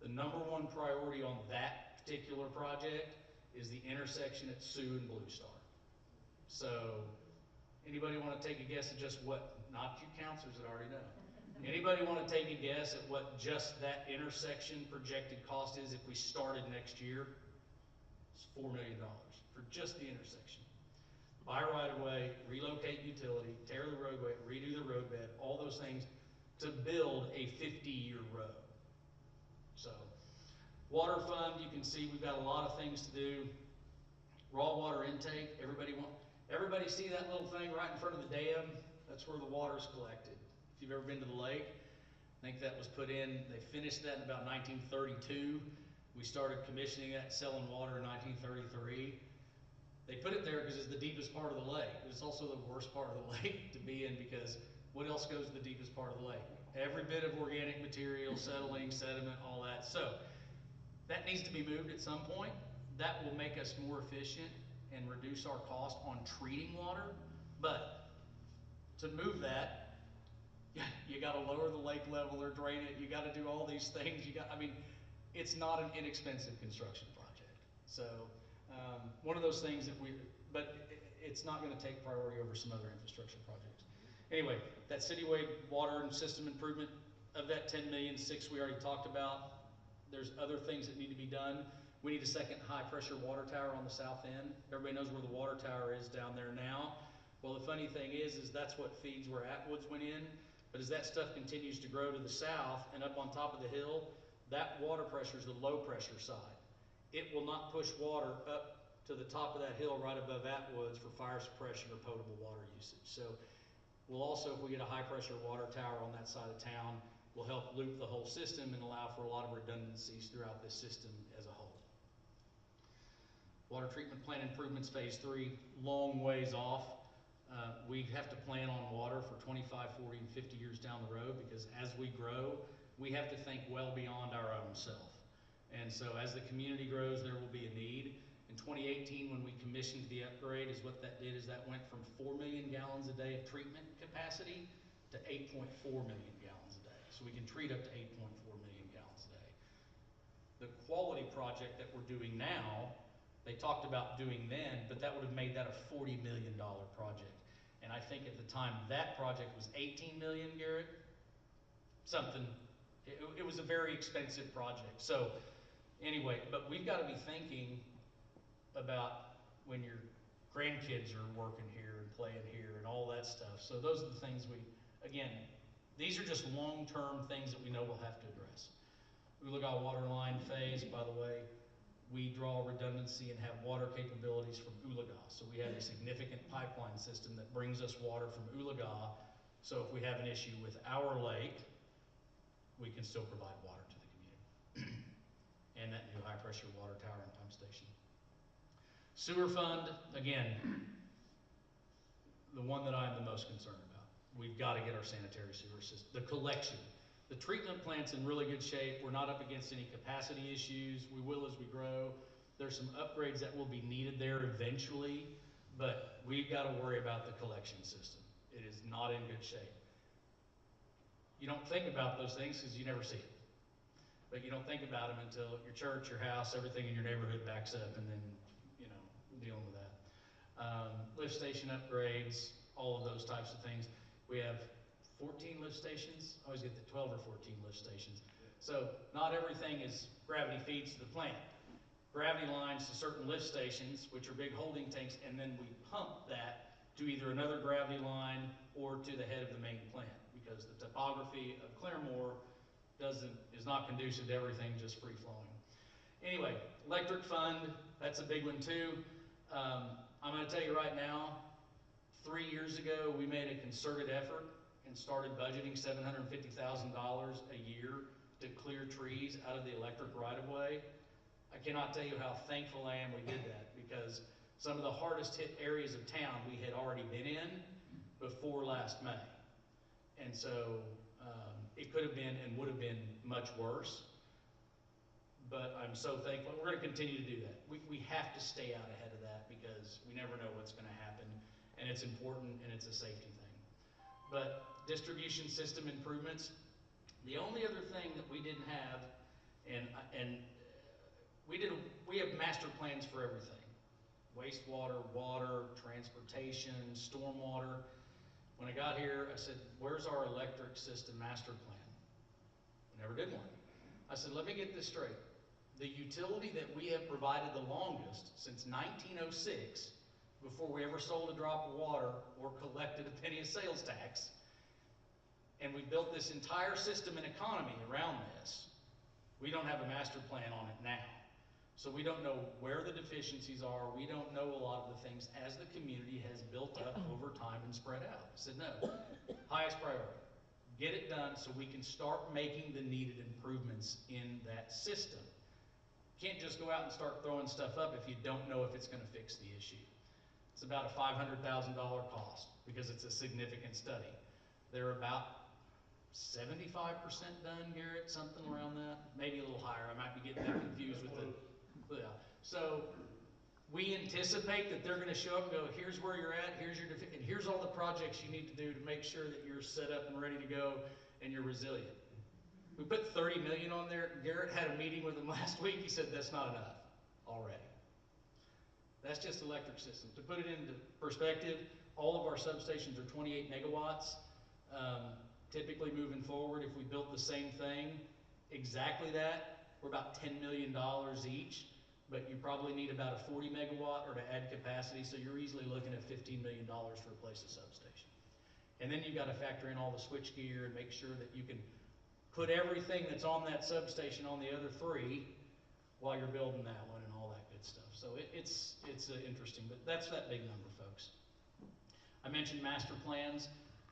The number one priority on that particular project is the intersection at Sioux and Blue Star. So, anybody want to take a guess at just what, not you counselors that already know, anybody want to take a guess at what just that intersection projected cost is if we started next year? It's $4 million for just the intersection. Buy right of way, relocate utility, tear the roadway, redo the roadbed, all those things to build a 50-year road. So, water fund, you can see we've got a lot of things to do. Raw water intake, everybody see that little thing right in front of the dam? That's where the water's collected. If you've ever been to the lake, I think that was put in, they finished that in about 1932. We started commissioning that, selling water in 1933. They put it there because it's the deepest part of the lake. It's also the worst part of the lake to be in because what else goes to the deepest part of the lake? Every bit of organic material, settling, sediment, all that. So that needs to be moved at some point. That will make us more efficient and reduce our cost on treating water. But to move that, you got to lower the lake level or drain it. You got to do all these things. It's not an inexpensive construction project. So one of those things that but it's not going to take priority over some other infrastructure projects. Anyway, that citywide water and system improvement, of that 10 million, 6 we already talked about. There's other things that need to be done. We need a second high pressure water tower on the south end. Everybody knows where the water tower is down there now. Well, the funny thing is that's what feeds where Atwoods went in. But as that stuff continues to grow to the south and up on top of the hill, that water pressure is the low pressure side. It will not push water up to the top of that hill right above Atwoods for fire suppression or potable water usage. So we'll also, if we get a high pressure water tower on that side of town, will help loop the whole system and allow for a lot of redundancies throughout this system as a whole. Water treatment plant improvements phase 3, long ways off. We have to plan on water for 25, 40, and 50 years down the road because as we grow, we have to think well beyond our own self. And so as the community grows, there will be a need. In 2018, when we commissioned the upgrade, what that did is that went from 4 million gallons a day of treatment capacity to 8.4 million gallons a day. So we can treat up to 8.4 million gallons a day. The quality project that we're doing now, they talked about doing then, but that would have made that a $40 million project. And I think at the time that project was 18 million, Garrett, it was a very expensive project. So anyway, but we've got to be thinking about when your grandkids are working here and playing here and all that stuff. So those are the things again, these are just long-term things that we know we'll have to address. Oologah water line phase, by the way, we draw redundancy and have water capabilities from Oologah. So we have a significant pipeline system that brings us water from Oologah. So if we have an issue with our lake, we can still provide water to the community. And that new high pressure water tower and pump station. Sewer fund, again, the one that I'm the most concerned about. We've got to get our sanitary sewer system, the collection. The treatment plant's in really good shape. We're not up against any capacity issues. We will as we grow. There's some upgrades that will be needed there eventually, but we've got to worry about the collection system. It is not in good shape. You don't think about those things because you never see it. But you don't think about them until your church, your house, everything in your neighborhood backs up, and then, dealing with that. Lift station upgrades, all of those types of things. We have 14 lift stations. I always get the 12 or 14 lift stations. So not everything is gravity feeds to the plant. Gravity lines to certain lift stations, which are big holding tanks, and then we pump that to either another gravity line or to the head of the main plant, because the topography of Claremore is not conducive to everything just free flowing. Anyway, electric fund, that's a big one too. I'm gonna tell you right now, 3 years ago, we made a concerted effort and started budgeting $750,000 a year to clear trees out of the electric right-of-way. I cannot tell you how thankful I am we did that, because some of the hardest hit areas of town we had already been in before last May. And so it could have been and would have been much worse. But I'm so thankful. We're going to continue to do that. We have to stay out ahead of that, because we never know what's going to happen, and it's important, and it's a safety thing. But distribution system improvements, the only other thing that we didn't have, and we have master plans for everything: wastewater, water, transportation, stormwater. When I got here, I said, "Where's our electric system master plan?" We never did one. I said, "Let me get this straight. The utility that we have provided the longest, since 1906, before we ever sold a drop of water or collected a penny of sales tax, and we built this entire system and economy around this, we don't have a master plan on it now. So we don't know where the deficiencies are. We don't know a lot of the things as the community has built up over time and spread out." I said, "No, highest priority. Get it done so we can start making the needed improvements in that system. Can't just go out and start throwing stuff up if you don't know if it's going to fix the issue." It's about a $500,000 cost, because it's a significant study. They're about 75% done, Garrett, something around that, maybe a little higher. I might be getting that confused with the, yeah. So we anticipate that they're going to show up and go, "Here's where you're at, here's your, and here's all the projects you need to do to make sure that you're set up and ready to go and you're resilient." We put 30 million on there. Garrett had a meeting with him last week. He said that's not enough already. That's just electric system. To put it into perspective, all of our substations are 28 megawatts. Typically moving forward, if we built the same thing, exactly that, we're about $10 million each, but you probably need about a 40 megawatt or to add capacity, so you're easily looking at $15 million to replace a substation. And then you've got to factor in all the switch gear and make sure that you can put everything that's on that substation on the other three while you're building that one and all that good stuff. So it's interesting, but that's that big number, folks. I mentioned master plans.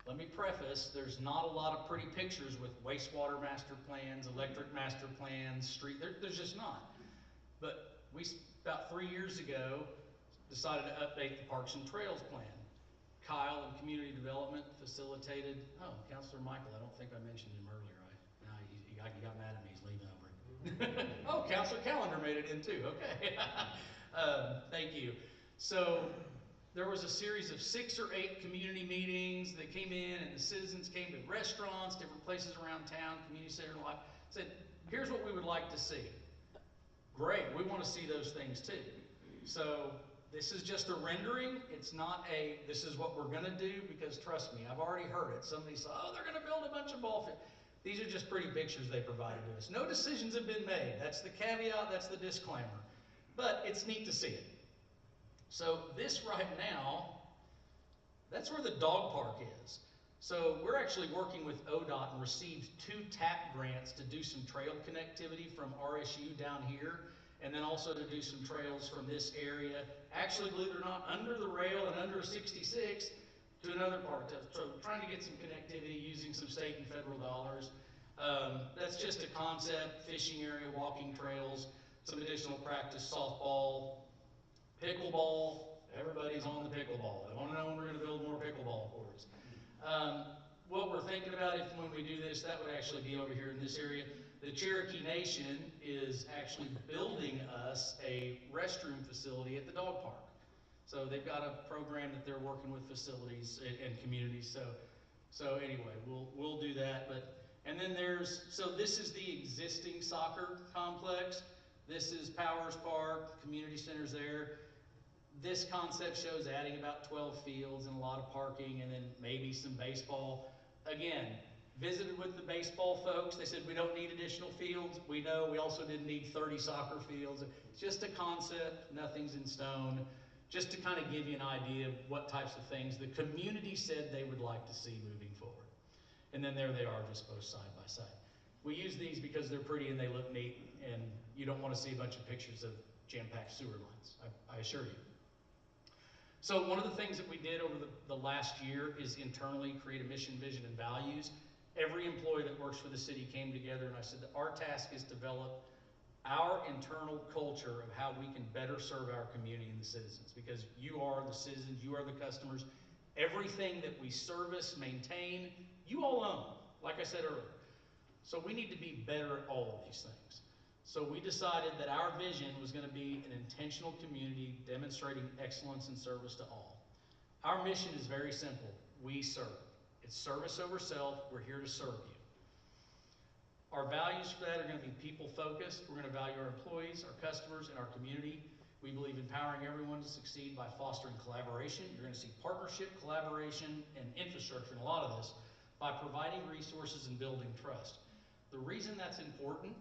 Let me preface, there's not a lot of pretty pictures with wastewater master plans, electric master plans, street, there's just not. But we, about 3 years ago, decided to update the Parks and Trails plan. Kyle in Community Development facilitated, oh, Councilor Michael, I don't think I mentioned him earlier. He got mad at me, he's leaving over. Oh, Councilor Callender made it in too, okay. Thank you. So there was a series of 6 or 8 community meetings that came in, and the citizens came to restaurants, different places around town, community center, and like, said, "Here's what we would like to see." Great, we want to see those things too. So this is just a rendering. It's not a, this is what we're going to do, because trust me, I've already heard it. Somebody said, "Oh, they're going to build a bunch of ball fields." These are just pretty pictures they provided to us. No decisions have been made. That's the caveat, that's the disclaimer. But it's neat to see it. So this right now, that's where the dog park is. So we're actually working with ODOT and received 2 TAP grants to do some trail connectivity from RSU down here, and then also to do some trails from this area, actually, believe it or not, under the rail and under 66 to another part. So trying to get some connectivity using some state and federal dollars. That's just a concept: fishing area, walking trails, some additional practice, softball, pickleball. Everybody's on the pickleball. They want to know when we're going to build more pickleball courts. What we're thinking about, if when we do this, that would actually be over here in this area. The Cherokee Nation is actually building us a restroom facility at the dog park. So they've got a program that they're working with facilities and communities. So anyway, we'll do that. And then so this is the existing soccer complex. This is Powers Park, community centers there. This concept shows adding about 12 fields and a lot of parking, and then maybe some baseball. Again, visited with the baseball folks. They said we don't need additional fields. We know we also didn't need 30 soccer fields. It's just a concept, nothing's in stone. Just to kind of give you an idea of what types of things the community said they would like to see moving forward. And then there they are, just both side by side. We use these because they're pretty and they look neat, and you don't want to see a bunch of pictures of jam-packed sewer lines, I assure you. So one of the things that we did over the last year is internally create a mission, vision, and values. Every employee that works for the city came together, and I said that our task is to develop our internal culture of how we can better serve our community and the citizens, because you are the citizens, you are the customers. Everything that we service, maintain, you all own, like I said earlier. So we need to be better at all of these things. So we decided that our vision was going to be an intentional community demonstrating excellence and service to all. Our mission is very simple. We serve. It's service over self. We're here to serve you. Our values for that are going to be people-focused. We're going to value our employees, our customers, and our community. We believe empowering everyone to succeed by fostering collaboration. You're going to see partnership, collaboration, and infrastructure in a lot of this by providing resources and building trust. The reason that's important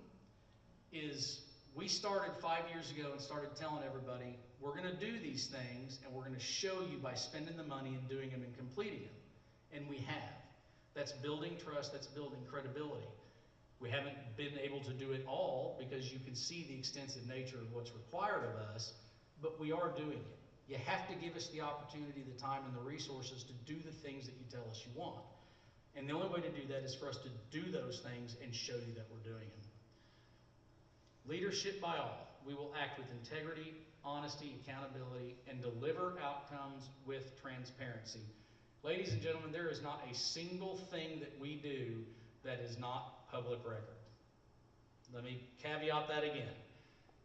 is we started 5 years ago and started telling everybody, we're going to do these things and we're going to show you by spending the money and doing them and completing them. And we have. That's building trust, that's building credibility. We haven't been able to do it all because you can see the extensive nature of what's required of us, but we are doing it. You have to give us the opportunity, the time, and the resources to do the things that you tell us you want. And the only way to do that is for us to do those things and show you that we're doing them. Leadership by all. We will act with integrity, honesty, accountability, and deliver outcomes with transparency. Ladies and gentlemen, there is not a single thing that we do that is not public record. Let me caveat that again.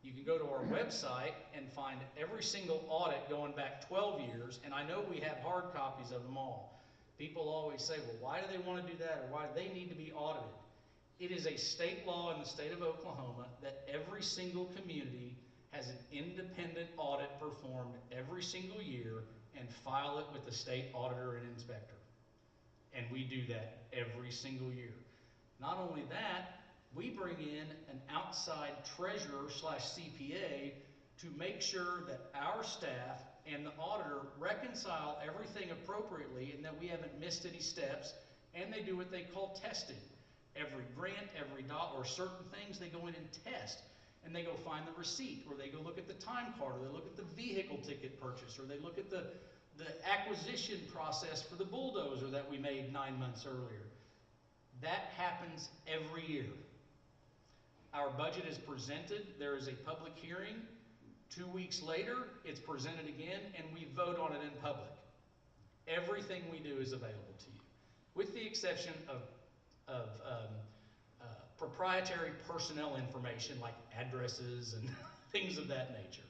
You can go to our website and find every single audit going back 12 years, and I know we have hard copies of them all. People always say, well, why do they want to do that, or why do they need to be audited? It is a state law in the state of Oklahoma that every single community has an independent audit performed every single year and file it with the state auditor and inspector. And we do that every single year. Not only that, we bring in an outside treasurer / CPA to make sure that our staff and the auditor reconcile everything appropriately and that we haven't missed any steps, and they do what they call testing. Every grant, every dollar, or certain things, they go in and test. And they go find the receipt, or they go look at the time card, or they look at the vehicle ticket purchase, or they look at the acquisition process for the bulldozer that we made 9 months earlier. That happens every year. Our budget is presented, there is a public hearing. 2 weeks later, it's presented again, and we vote on it in public. Everything we do is available to you, with the exception of proprietary personnel information like addresses and things of that nature.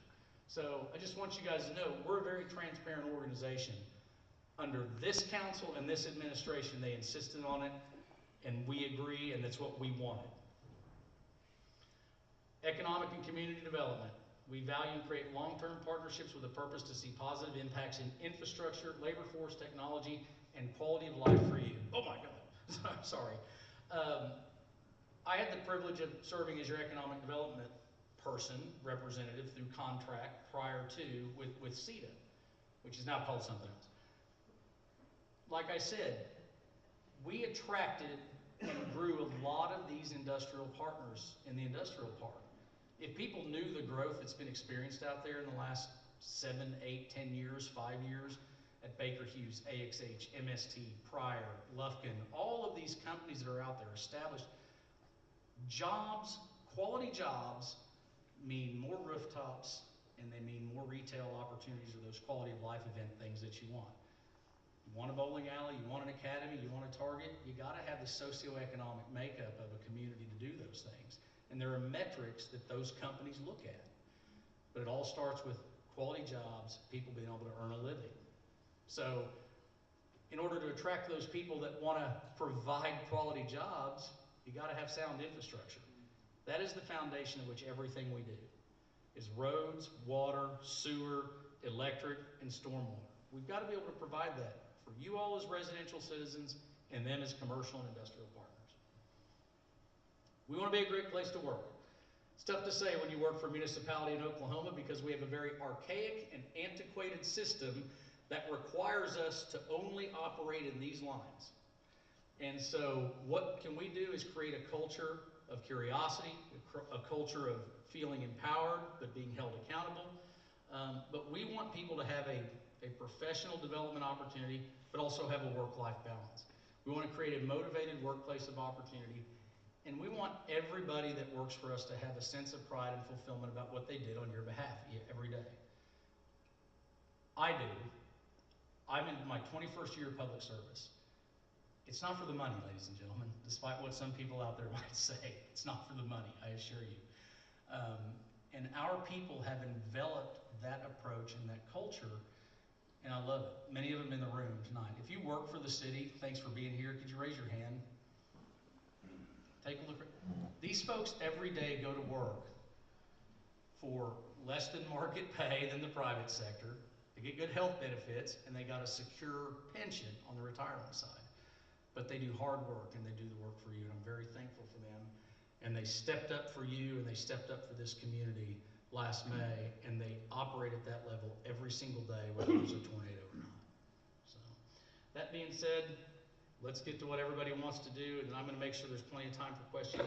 So I just want you guys to know we're a very transparent organization. Under this council and this administration, they insisted on it, and we agree, and that's what we wanted. Economic and community development. We value and create long-term partnerships with a purpose to see positive impacts in infrastructure, labor force, technology, and quality of life for you. Oh my God, sorry. I had the privilege of serving as your economic development person, representative through contract prior to with CETA, which is now called something else. Like I said, we attracted and grew a lot of these industrial partners in the industrial park. If people knew the growth that's been experienced out there in the last 7, 8, 10 years, 5 years, at Baker Hughes, AXH, MST, Pryor, Lufkin, all of these companies that are out there established, jobs, quality jobs mean more rooftops, and they mean more retail opportunities or those quality of life event things that you want. You want a bowling alley, you want an academy, you want a Target, you gotta have the socioeconomic makeup of a community to do those things. And there are metrics that those companies look at. But it all starts with quality jobs, people being able to earn a living. So in order to attract those people that want to provide quality jobs, you got to have sound infrastructure. That is the foundation of which everything we do is roads, water, sewer, electric, and stormwater. We've got to be able to provide that for you all as residential citizens and them as commercial and industrial partners. We want to be a great place to work. It's tough to say when you work for a municipality in Oklahoma because we have a very archaic and antiquated system that requires us to only operate in these lines. And so what can we do is create a culture of curiosity, a culture of feeling empowered, but being held accountable. But we want people to have a professional development opportunity, but also have a work-life balance. We want to create a motivated workplace of opportunity, and we want everybody that works for us to have a sense of pride and fulfillment about what they did on your behalf every day. I do. I'm in my 21st year of public service. It's not for the money, ladies and gentlemen, despite what some people out there might say. It's not for the money, I assure you. And our people have enveloped that approach and that culture, and I love it. Many of them in the room tonight. If you work for the city, thanks for being here. Could you raise your hand? Take a look. These folks every day go to work for less than market pay than the private sector. They get good health benefits, and they got a secure pension on the retirement side. But they do hard work, and they do the work for you, and I'm very thankful for them. And they stepped up for you, and they stepped up for this community last May, and they operate at that level every single day, whether there's a tornado or not. So, that being said, let's get to what everybody wants to do, and then I'm going to make sure there's plenty of time for questions.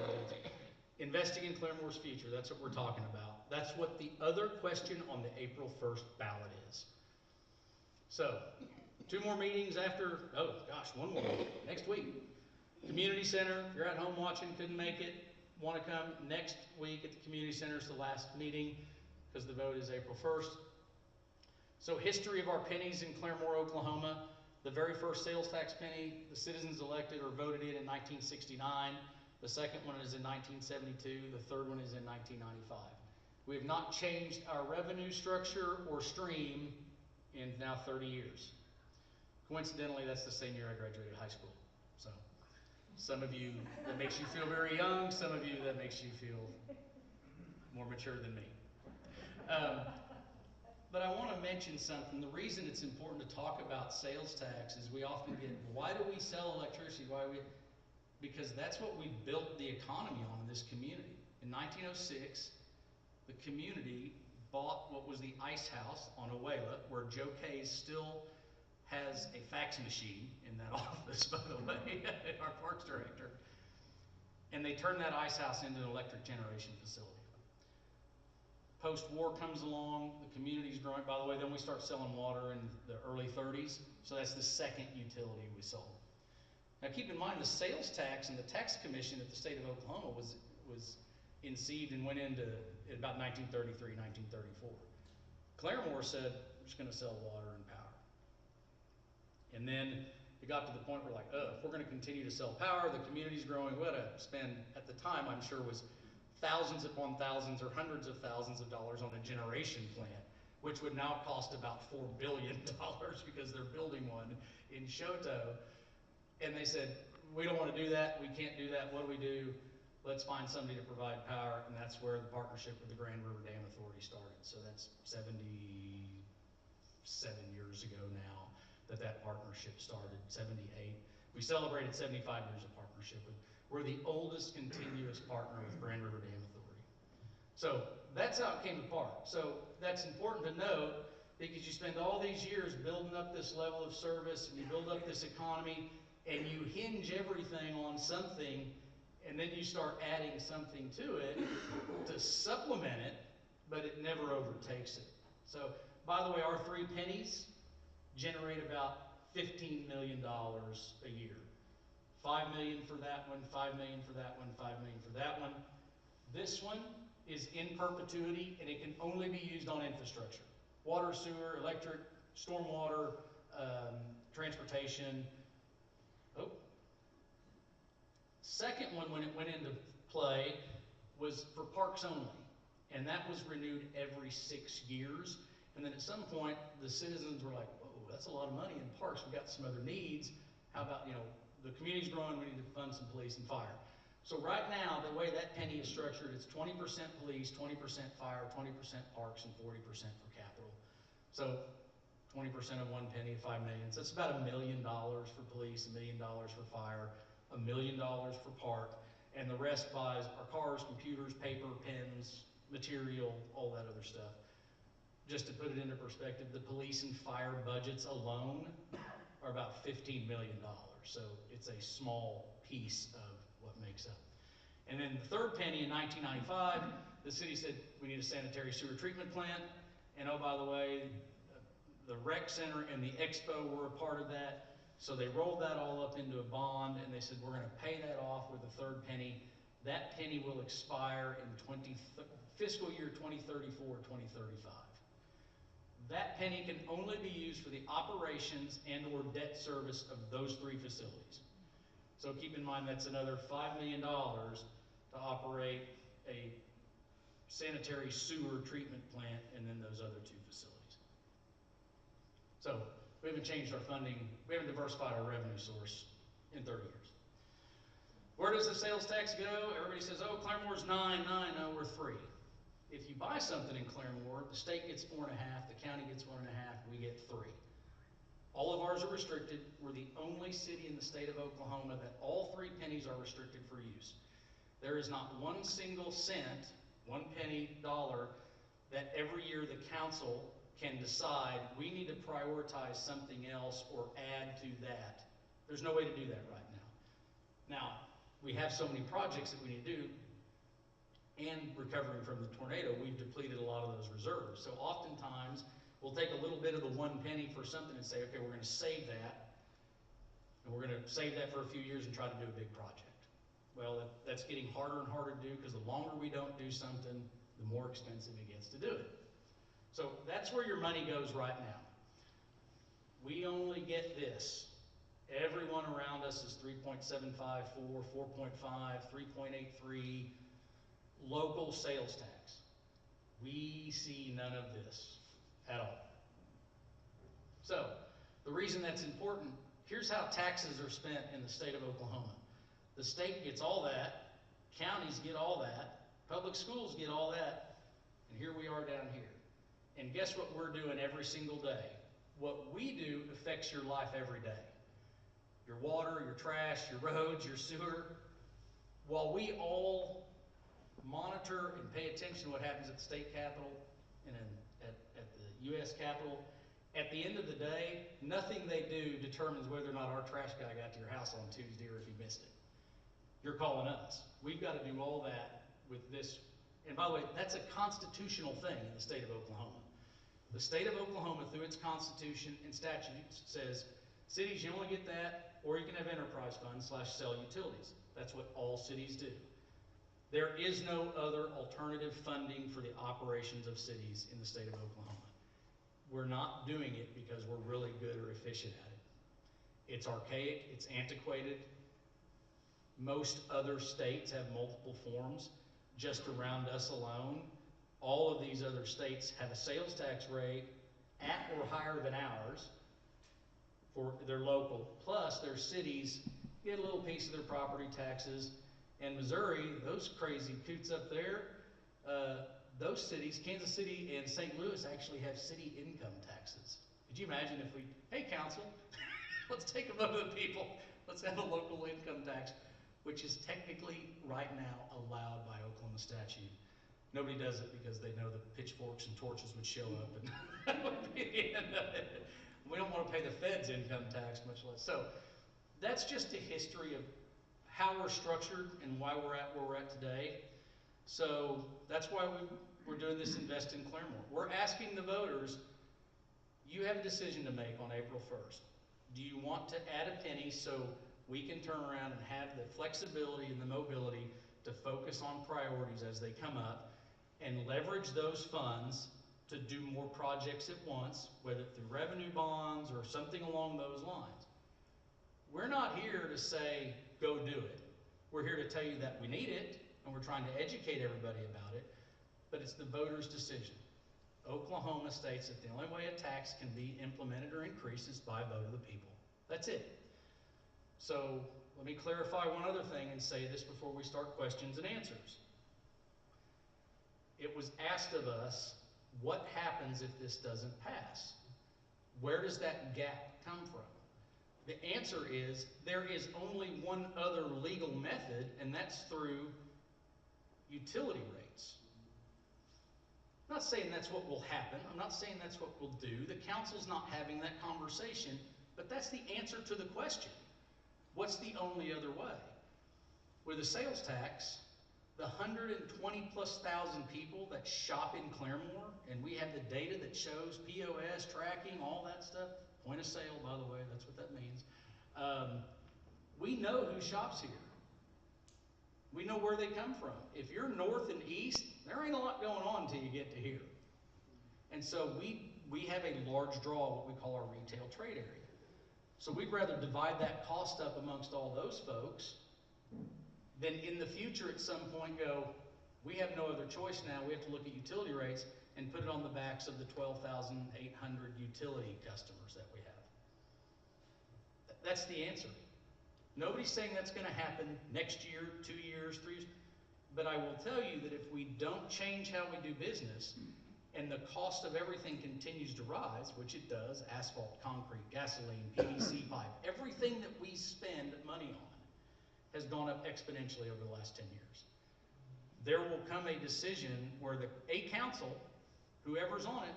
Investing in Claremore's future, that's what we're talking about. That's what the other question on the April 1st ballot is. So, 2 more meetings after, oh gosh, 1 more next week. Community Center, if you're at home watching, couldn't make it, want to come next week at the Community Center is the last meeting because the vote is April 1st. So history of our pennies in Claremore, Oklahoma. The very first sales tax penny, the citizens elected or voted in 1969. The second one is in 1972. The third one is in 1995. We have not changed our revenue structure or stream in now 30 years. Coincidentally, that's the same year I graduated high school. So some of you, that makes you feel very young. Some of you, that makes you feel more mature than me. But I want to mention something. The reason it's important to talk about sales tax is we often get, why do we sell electricity? Because that's what we built the economy on in this community. In 1906, the community bought what was the ice house on Owaila, where Joe Kays still has a fax machine in that office, by the way, our parks director. And they turned that ice house into an electric generation facility. Post-war comes along, the community's growing. By the way, then we start selling water in the early 30s, so that's the second utility we sold. Now keep in mind, the sales tax and the tax commission at the state of Oklahoma was inceived and went into about 1933, 1934. Claremore said, we're just gonna sell water and power. And then it got to the point where like, if we're gonna continue to sell power, the community's growing, we ought to spend, at the time I'm sure was thousands upon thousands or hundreds of thousands of dollars on a generation plant, which would now cost about $4 billion because they're building one in Shoto. And they said, we don't want to do that, we can't do that, what do? Let's find somebody to provide power, and that's where the partnership with the Grand River Dam Authority started. So that's 77 years ago now that partnership started, 78. We celebrated 75 years of partnership. We're the oldest continuous partner with Grand River Dam Authority. So that's how it came apart. So that's important to note because you spend all these years building up this level of service and you build up this economy and you hinge everything on something and then you start adding something to it to supplement it, but it never overtakes it. So, by the way, our 3 pennies generate about $15 million a year. 5 million for that one, 5 million for that one, 5 million for that one. This one is in perpetuity and it can only be used on infrastructure. Water, sewer, electric, stormwater, transportation. Second one, when it went into play, was for parks only. And that was renewed every 6 years. And then at some point, the citizens were like, whoa, that's a lot of money in parks. We've got some other needs. How about, the community's growing, we need to fund some police and fire. So right now, the way that penny is structured, it's 20% police, 20% fire, 20% parks, and 40% for capital. So 20% of 1 penny, 5 million. So it's about $1 million for police, $1 million for fire, $1 million for park, and the rest buys our cars, computers, paper, pens, material, all that other stuff. Just to put it into perspective, the police and fire budgets alone are about $15 million. So it's a small piece of what makes up. And then the third penny in 1995, the city said, we need a sanitary sewer treatment plant. And oh, by the way, the rec center and the expo were a part of that. So they rolled that all up into a bond, and they said, we're gonna pay that off with the third penny. That penny will expire in fiscal year 2034, 2035. That penny can only be used for the operations and or debt service of those three facilities. So keep in mind that's another $5 million to operate a sanitary sewer treatment plant and then those other two facilities. So we haven't changed our funding, we haven't diversified our revenue source in 30 years. Where does the sales tax go? Everybody says, oh, Claremore's 9, no, we're 3. If you buy something in Claremore, the state gets 4.5, the county gets 1.5, we get 3. All of ours are restricted. We're the only city in the state of Oklahoma that all 3 pennies are restricted for use. There is not one single cent, 1 penny, dollar, that every year the council can decide we need to prioritize something else or add to that. There's no way to do that right now. Now, we have so many projects that we need to do, and recovering from the tornado, we've depleted a lot of those reserves. So oftentimes, we'll take a little bit of the 1 penny for something and say, okay, we're gonna save that, and we're gonna save that for a few years and try to do a big project. Well, that's getting harder and harder to do because the longer we don't do something, the more expensive it gets to do it. So that's where your money goes right now. We only get this. Everyone around us is 3.754, 4.5, 3.83 local sales tax. We see none of this at all. So the reason that's important, here's how taxes are spent in the state of Oklahoma. The state gets all that, counties get all that, public schools get all that, and here we are down here. And guess what we're doing every single day? What we do affects your life every day. Your water, your trash, your roads, your sewer. While we all monitor and pay attention to what happens at the state capitol and at the U.S. Capitol, at the end of the day, nothing they do determines whether or not our trash guy got to your house on Tuesday or if you missed it. You're calling us. We've got to do all that with this. And by the way, that's a constitutional thing in the state of Oklahoma. The state of Oklahoma, through its constitution and statutes, says cities, you only get that, or you can have enterprise funds / sell utilities. That's what all cities do. There is no other alternative funding for the operations of cities in the state of Oklahoma. We're not doing it because we're really good or efficient at it. It's archaic, it's antiquated. Most other states have multiple forms. Just around us alone, all of these other states have a sales tax rate at or higher than ours for their local, plus their cities get a little piece of their property taxes. And Missouri, those crazy coots up there, those cities, Kansas City and St. Louis, actually have city income taxes. Could you imagine if we, hey council, let's take a vote of the people, let's have a local income tax, which is technically right now allowed by Oklahoma statute. Nobody does it because they know the pitchforks and torches would show up and that would be the end of it. We don't want to pay the feds income tax, much less. So that's just a history of how we're structured and why we're at where we're at today. So that's why we're doing this Invest in Claremore. We're asking the voters, you have a decision to make on April 1st. Do you want to add a penny so we can turn around and have the flexibility and the mobility to focus on priorities as they come up and leverage those funds to do more projects at once, whether through revenue bonds or something along those lines? We're not here to say, go do it. We're here to tell you that we need it, and we're trying to educate everybody about it, but it's the voters' decision. Oklahoma states that the only way a tax can be implemented or increased is by vote of the people. That's it. So let me clarify one other thing and say this before we start questions and answers. It was asked of us, what happens if this doesn't pass? Where does that gap come from? The answer is, there is only one other legal method, and that's through utility rates. I'm not saying that's what will happen. I'm not saying that's what we'll do. The council's not having that conversation. But that's the answer to the question. What's the only other way? With a sales tax, the 120,000+ people that shop in Claremore, and we have the data that shows POS, tracking, all that stuff, point of sale, by the way, that's what that means. We know who shops here. We know where they come from. If you're north and east, there ain't a lot going on until you get to here. And so we have a large draw, what we call our retail trade area. So we'd rather divide that cost up amongst all those folks than in the future at some point go, we have no other choice now, we have to look at utility rates and put it on the backs of the 12,800 utility customers that we have. That's the answer. Nobody's saying that's going to happen next year, 2 years, 3 years, but I will tell you that if we don't change how we do business, and the cost of everything continues to rise, which it does, asphalt, concrete, gasoline, PVC pipe, everything that we spend money on has gone up exponentially over the last 10 years. There will come a decision where a council, whoever's on it,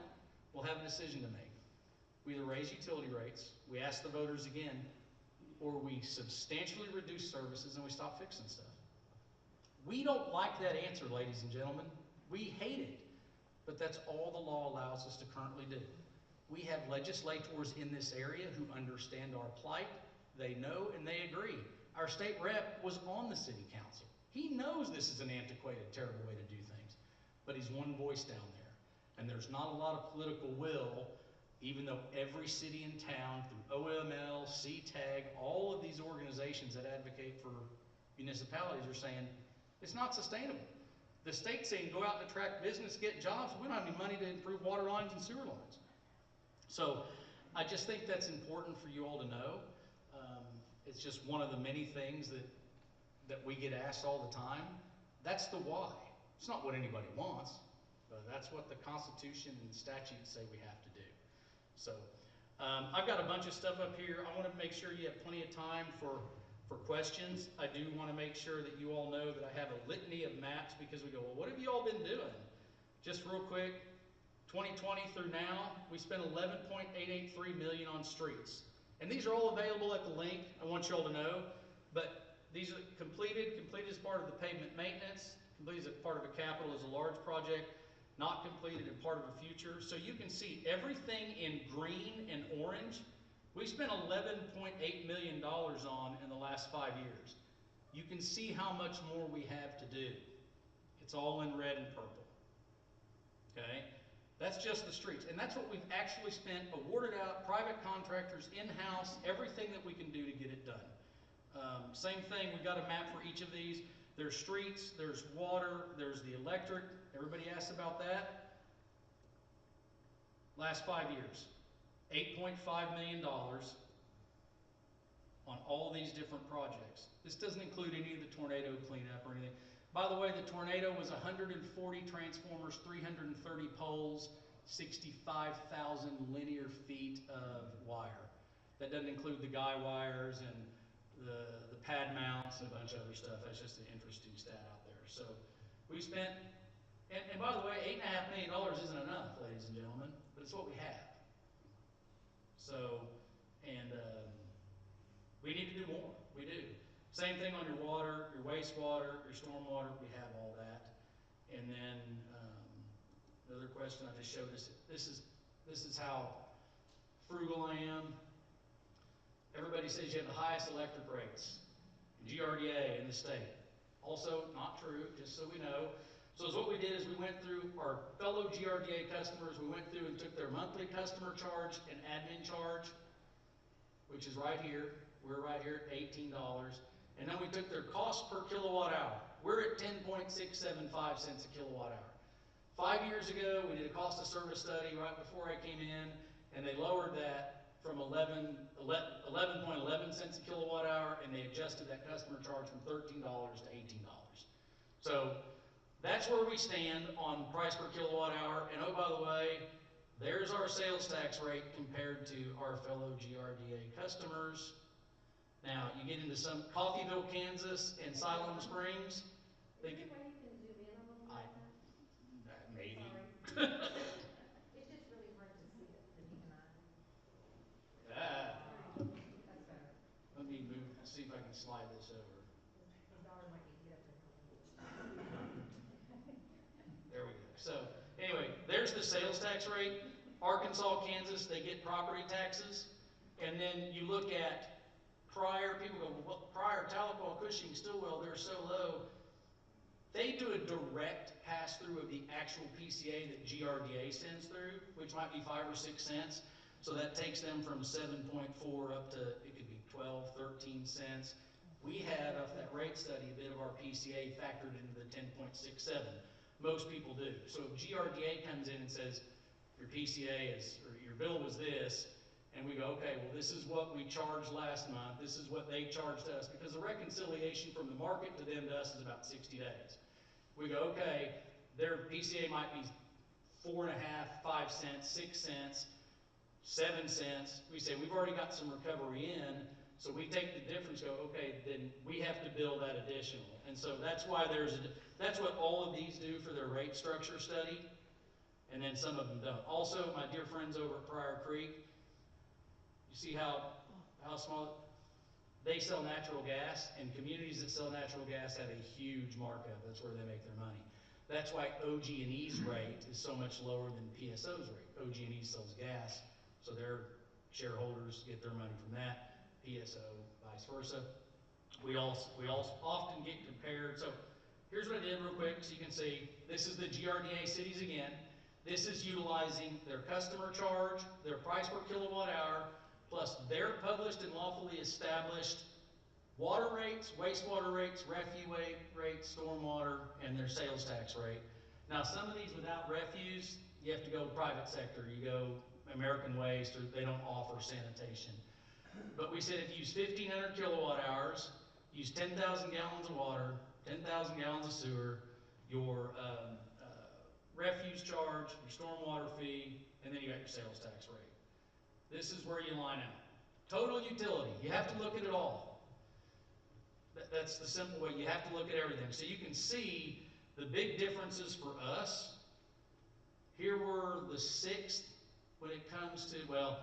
will have a decision to make. We either raise utility rates, we ask the voters again, or we substantially reduce services and we stop fixing stuff. We don't like that answer, ladies and gentlemen. We hate it. But that's all the law allows us to currently do. We have legislators in this area who understand our plight, they know, and they agree. Our state rep was on the city council. He knows this is an antiquated, terrible way to do things, but he's one voice down there. And there's not a lot of political will, even though every city in town, through OML, CTAG, all of these organizations that advocate for municipalities are saying, it's not sustainable. The state's saying, go out and attract business, get jobs. We don't have any money to improve water lines and sewer lines. So I just think that's important for you all to know. It's just one of the many things that we get asked all the time. That's the why. It's not what anybody wants, but that's what the Constitution and statutes say we have to do. So I've got a bunch of stuff up here. I want to make sure you have plenty of time for questions. I do want to make sure that you all know that I have a litany of maps because we go, well, what have you all been doing? Just real quick, 2020 through now, we spent $11.883 million on streets. And these are all available at the link, I want you all to know. But these are completed as part of the pavement maintenance, completed as part of a capital as a large project, not completed and part of a future. So you can see everything in green and orange, we spent $11.8 million on in the last 5 years. You can see how much more we have to do. It's all in red and purple. Okay? That's just the streets. And that's what we've actually spent, awarded out, private contractors, in-house, everything that we can do to get it done. Same thing, we've got a map for each of these. There's streets, there's water, there's the electric. Everybody asked about that. Last 5 years, $8.5 million on all these different projects. This doesn't include any of the tornado cleanup or anything. By the way, the tornado was 140 transformers, 330 poles, 65,000 linear feet of wire. That doesn't include the guy wires and the pad mounts and a bunch of other stuff. That's just an interesting stat out there. So we spent, and by the way, $8.5 million isn't enough, ladies and gentlemen, but it's what we have. So, and we need to do more. We do. Same thing on your water, your wastewater, your stormwater. We have all that. And then the other question I just showed us. This is how frugal I am. Everybody says you have the highest electric rates, GRDA in the state. Also not true, just so we know. So what we did is we went through our fellow GRDA customers, we went through and took their monthly customer charge and admin charge, which is right here. We're right here at $18. And then we took their cost per kilowatt hour. We're at 10.675 cents a kilowatt hour. 5 years ago, we did a cost of service study right before I came in, and they lowered that from 11.11 cents a kilowatt hour, and they adjusted that customer charge from $13 to $18. So that's where we stand on price per kilowatt hour. And oh, by the way, there's our sales tax rate compared to our fellow GRDA customers. Now, you get into some Coffeyville, Kansas, and Siloam Springs. Is there a way you can zoom in a little bit? Maybe. It's just really hard to see it from the human eye. slide this over. His daughter might be hip and There we go. So anyway, there's the sales tax rate. Arkansas, Kansas, they get property taxes. And then you look at prior, people go, well, prior, Tahlequah, Cushing, Stillwell, they're so low. They do a direct pass-through of the actual PCA that GRDA sends through, which might be 5 or 6 cents. So that takes them from 7.4 up to, it could be 12, 13 cents. We had, off that rate study, a bit of our PCA factored into the 10.67. Most people do. So if GRDA comes in and says, your PCA is, or your bill was this, and we go, okay, well, this is what we charged last month, this is what they charged us, because the reconciliation from the market to them to us is about 60 days. We go, okay, their PCA might be 4.5, 5 cents, 6 cents, 7 cents. We say, we've already got some recovery in, so we take the difference, go, okay, then we have to bill that additional. And so that's why that's what all of these do for their rate structure study, and then some of them don't. Also, my dear friends over at Pryor Creek, you see how small, they sell natural gas, and communities that sell natural gas have a huge markup. That's where they make their money. That's why OG&E's rate is so much lower than PSO's rate. OG&E sells gas, so their shareholders get their money from that. PSO, vice versa. We all often get compared. So here's what I did real quick so you can see. This is the GRDA cities again. This is utilizing their customer charge, their price per kilowatt hour, plus their published and lawfully established water rates, wastewater rates, refuse rates, stormwater, and their sales tax rate. Now, some of these without refuse, you have to go private sector. You go American Waste, or they don't offer sanitation. But we said if you use 1,500 kilowatt hours, use 10,000 gallons of water, 10,000 gallons of sewer, your refuse charge, your stormwater fee, and then you got your sales tax rate. This is where you line out. Total utility, you have to look at it all. That's the simple way. You have to look at everything. So you can see the big differences for us. Here we're the 6th when it comes to, well,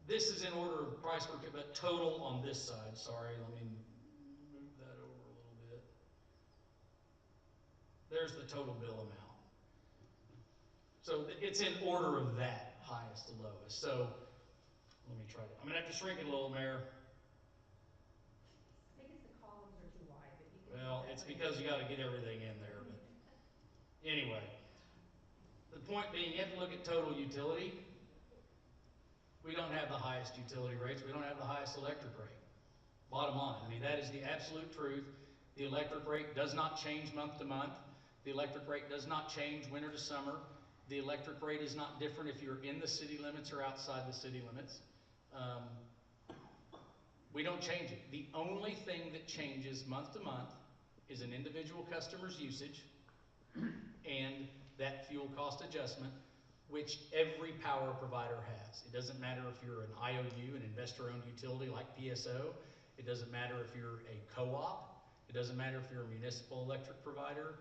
this is in order of price per, but total on this side. Sorry, let me move that over a little bit. There's the total bill amount. So it's in order of that, highest to lowest. So let me try that. I'm gonna have to shrink it a little, Mayor. I think it's the columns are too wide, but you can. Well, it's because you got to get everything in there. But anyway, the point being, you have to look at total utility. We don't have the highest utility rates. We don't have the highest electric rate. Bottom line, I mean, that is the absolute truth. The electric rate does not change month to month. The electric rate does not change winter to summer. The electric rate is not different if you're in the city limits or outside the city limits. We don't change it. The only thing that changes month to month is an individual customer's usage and that fuel cost adjustment, which every power provider has. It doesn't matter if you're an IOU, an investor-owned utility like PSO. It doesn't matter if you're a co-op. It doesn't matter if you're a municipal electric provider.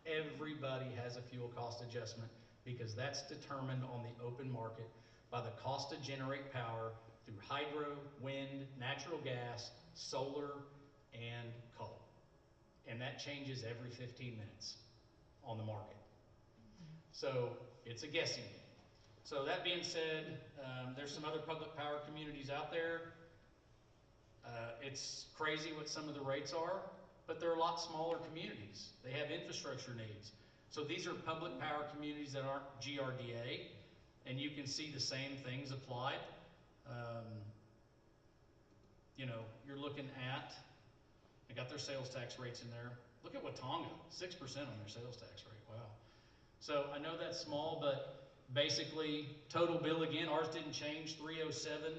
Everybody has a fuel cost adjustment because that's determined on the open market by the cost to generate power through hydro, wind, natural gas, solar, and coal. And that changes every 15 minutes on the market. So it's a guessing game. So that being said, there's some other public power communities out there. It's crazy what some of the rates are, but they're a lot smaller communities. They have infrastructure needs. So these are public power communities that aren't GRDA, and you can see the same things applied. You know, you're looking at, they got their sales tax rates in there. Look at Watauga, 6% on their sales tax rate, wow. So I know that's small, but basically total bill again, ours didn't change, 307.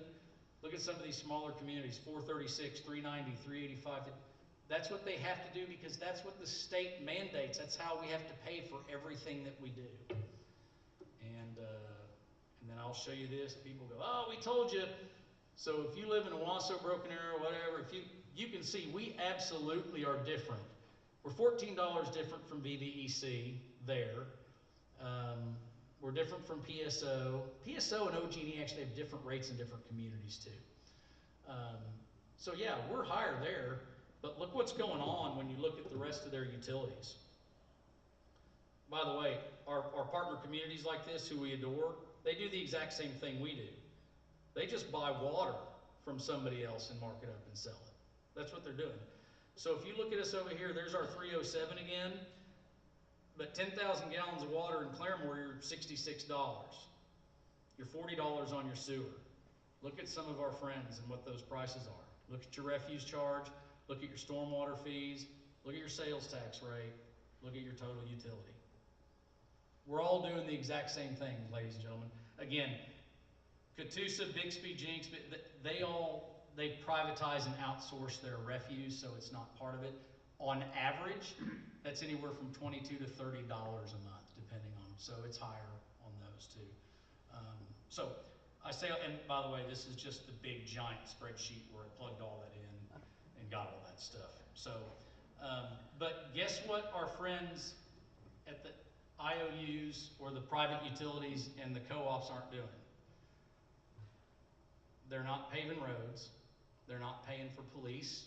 Look at some of these smaller communities, 436, 390, 385. That's what they have to do because that's what the state mandates. That's how we have to pay for everything that we do. And then I'll show you this. People go, oh, we told you. So if you live in Owasso, Broken Arrow, whatever, if you can see we absolutely are different. We're $14 different from VVEC there. We're different from PSO. PSO and OG&E actually have different rates in different communities too. So yeah, we're higher there, but look what's going on when you look at the rest of their utilities. By the way, our partner communities like this, who we adore, they do the exact same thing we do. They just buy water from somebody else and mark it up and sell it. That's what they're doing. So if you look at us over here, there's our 307 again, but 10,000 gallons of water in Claremore, you're $66. You're $40 on your sewer. Look at some of our friends and what those prices are. Look at your refuse charge, look at your stormwater fees, look at your sales tax rate, look at your total utility. We're all doing the exact same thing, ladies and gentlemen. Again, Catoosa, Bixby, Jinx, they privatize and outsource their refuse, so it's not part of it. On average, that's anywhere from $22 to $30 a month, depending on, so it's higher on those too. So I say, and by the way, this is just the big giant spreadsheet where I plugged all that in and got all that stuff. So, but guess what our friends at the IOUs or the private utilities and the co-ops aren't doing? They're not paving roads, they're not paying for police,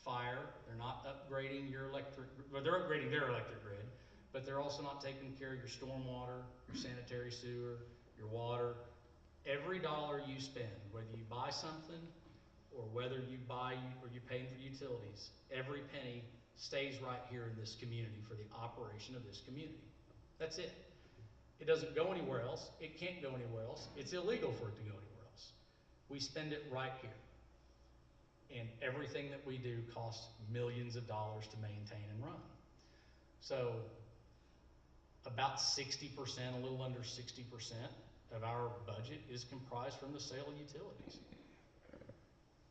fire, they're not upgrading your electric, well, they're upgrading their electric grid, but they're also not taking care of your stormwater, your sanitary sewer, your water. Every dollar you spend, whether you buy something or whether you you're paying for utilities, every penny stays right here in this community for the operation of this community. That's it. It doesn't go anywhere else. It can't go anywhere else. It's illegal for it to go anywhere else. We spend it right here. And everything that we do costs millions of dollars to maintain and run. So about 60%, a little under 60% of our budget is comprised from the sale of utilities.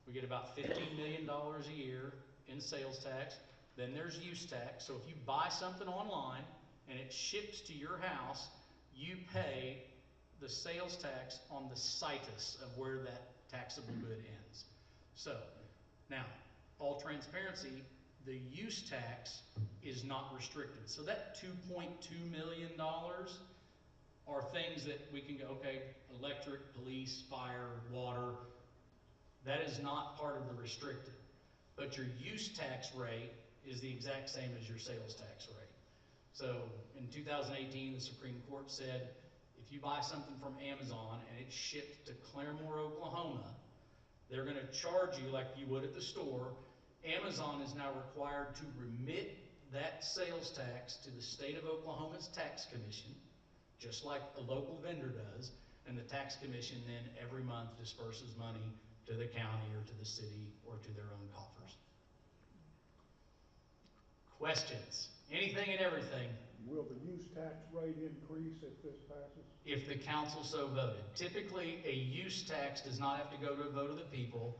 We get about $15 million a year in sales tax. Then there's use tax. So if you buy something online and it ships to your house, you pay the sales tax on the situs of where that taxable good ends. So now, all transparency, the use tax is not restricted. So that $2.2 million are things that we can go, okay, electric, police, fire, water, that is not part of the restricted. But your use tax rate is the exact same as your sales tax rate. So in 2018, the Supreme Court said, if you buy something from Amazon and it's shipped to Claremore, Oklahoma, they're going to charge you like you would at the store. Amazon is now required to remit that sales tax to the state of Oklahoma's tax commission, just like a local vendor does, and the tax commission then every month disperses money to the county or to the city or to their own coffers. Questions? Anything and everything. Will the use tax rate increase if this passes? If the council so voted. Typically, a use tax does not have to go to a vote of the people.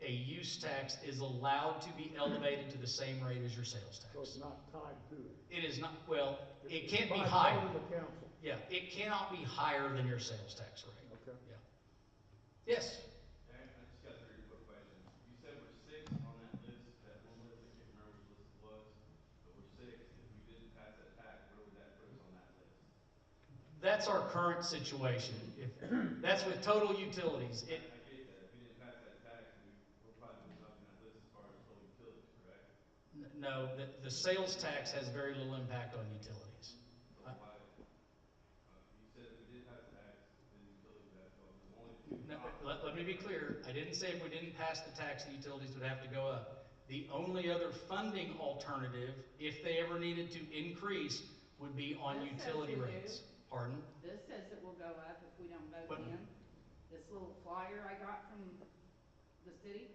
A use tax is allowed to be elevated to the same rate as your sales tax. So it's not tied to it? It is not, well, it It's can't be by higher. vote of the council. Yeah, it cannot be higher than your sales tax rate. Okay. Yeah. Yes? I just got 3 quick questions. You said we're 6 on that list, that one list, I can't remember which list it was, but we're 6. If we didn't pass that tax, where would that put us on that list? That's our current situation. That's with total utilities. I get that. If we didn't pass that tax, we're probably moving up in that list as far as total utilities, correct? No, the sales tax has very little impact on utilities. So why, you said if we did pass the tax, then utilities would have to go up. There's only 2 No, options. let me be clear. I didn't say if we didn't pass the tax, the utilities would have to go up. The only other funding alternative, if they ever needed to increase, would be on This says utility we do. rates. Pardon? This says it will go up if we don't vote But- in. This little flyer I got from the city,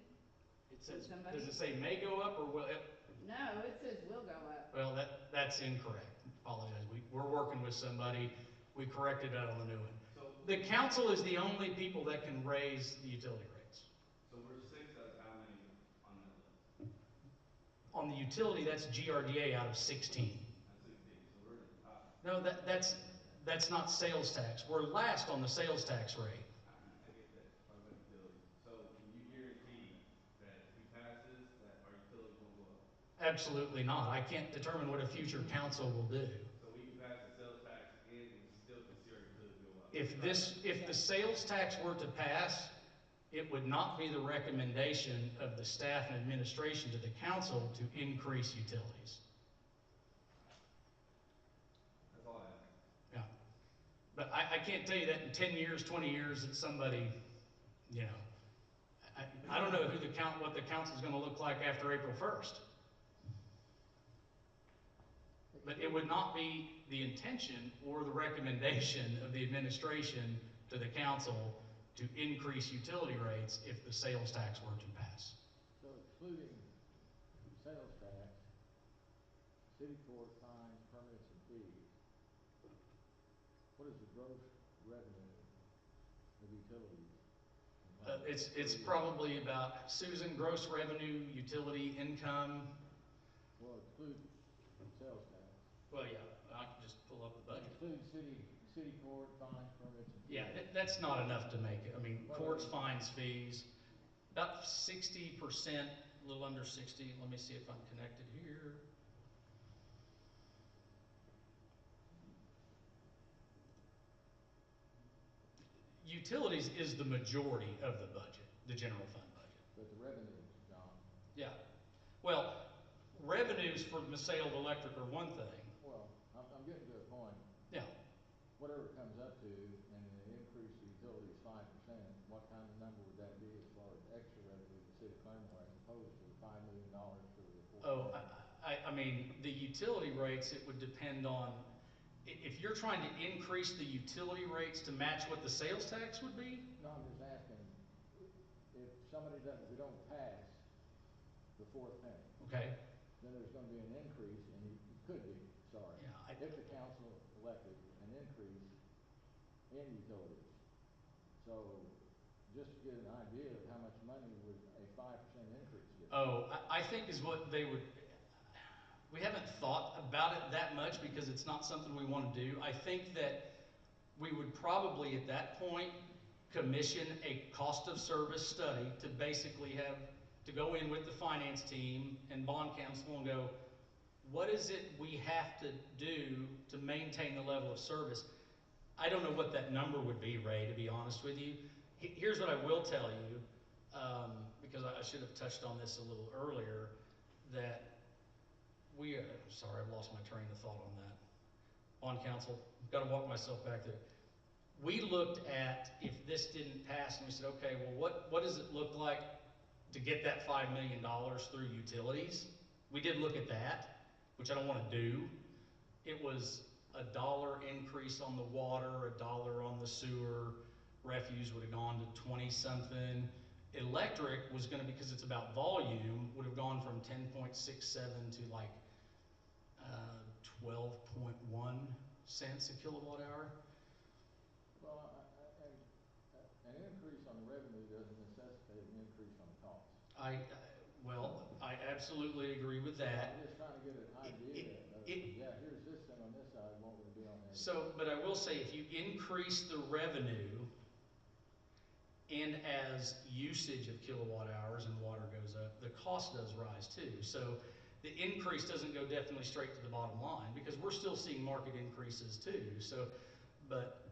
It says, Somebody? does it say may go up or will it? no, it says will go up. Well, that's incorrect. Apologize. We're working with somebody. We corrected that on the new one. So, The council is the only people that can raise the utility rates. so we're 6 out of how many on that list? On the utility, that's GRDA out of 16. That's 16, so we're at the top. No, that's not sales tax. We're last on the sales tax rate. I get that, talking about utilities. So can you guarantee that if we pass this, that our utilities won't go up? Absolutely not. I can't determine what a future council will do. So we can pass the sales tax and we still can see our utilities go up? If the sales tax were to pass, it would not be the recommendation of the staff and administration to the council to increase utilities. That's all I have. Yeah. But I can't tell you that in 10 years, 20 years, that somebody, you know, I don't know what the council's gonna look like after April 1st. But it would not be the intention or the recommendation of the administration to the council to increase utility rates if the sales tax were to pass. So excluding sales tax, city court fines, permits, and fees, what is the gross revenue of utilities? It's probably about, Susan, gross revenue, utility income. Well, exclude sales tax. Well, yeah, I can just pull up the budget. Exclude city court fines, permits, and fees. Yeah, that's not enough to make it. I mean, courts, fines, fees, about 60%, a little under 60. Let me see if I'm connected here. Utilities is the majority of the budget, the general fund budget. But the revenues, John. Yeah. Well, revenues for the sale of electric are one thing. Well, I'm getting to a point. Yeah. Whatever it comes up to, and the increase the utilities 5%, what kind of number would that be as far as extra revenue to the city of Claremore as opposed to the $5 million for the $4 Oh, million? I mean, the utility rates, it would depend on, if you're trying to increase the utility rates to match what the sales tax would be, No, I'm just asking, if somebody doesn't, if we don't pass the fourth penny, okay? then there's gonna be an increase, and it could be, sorry, Yeah, if the council elected an increase in utilities. So, just to get an idea of how much money would a 5% increase get? Oh, I think is what they would, we haven't thought about it that much because it's not something we want to do. I think that we would probably at that point commission a cost of service study to basically have, to go in with the finance team and bond counsel and go, what is it we have to do to maintain the level of service? I don't know what that number would be, Ray, to be honest with you. Here's what I will tell you, because I should have touched on this a little earlier, that sorry, I've lost my train of thought on that. On council, got to walk myself back there. We looked at if this didn't pass, and we said, okay, well, what does it look like to get that $5 million through utilities? We did look at that, which I don't want to do. It was $1 increase on the water, $1 on the sewer. Refuse would have gone to 20 something. Electric was going to, because it's about volume, would have gone from 10.67 to like 12.1 cents a kilowatt hour. Well, an increase on the revenue doesn't necessitate an increase on the cost. I absolutely agree with that. I'm just trying to get an idea of, yeah, here's this thing on this side, what would it be on the other? So, but I will say, if you increase the revenue, and as usage of kilowatt hours and water goes up, the cost does rise too. So the increase doesn't go definitely straight to the bottom line, because we're still seeing market increases too. So, but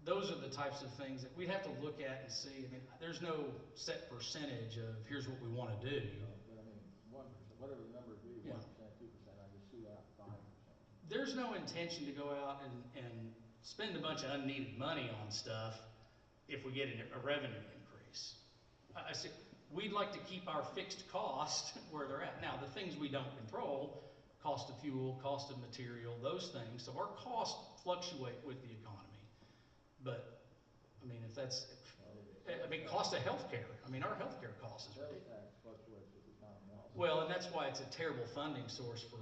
those are the types of things that we'd have to look at and see. I mean, there's no set percentage of here's what we want to do. But I mean, 1%, whatever the number would be, 1%, 2%, I just threw out 5%. There's no intention to go out and spend a bunch of unneeded money on stuff if we get a revenue increase. I said, we'd like to keep our fixed costs where they're at. Now, the things we don't control, cost of fuel, cost of material, those things, so our costs fluctuate with the economy. But, I mean, if that's, I mean, cost of healthcare, I mean, our healthcare costs is ridiculous. Sales tax fluctuates with the economy also. Well, and that's why it's a terrible funding source for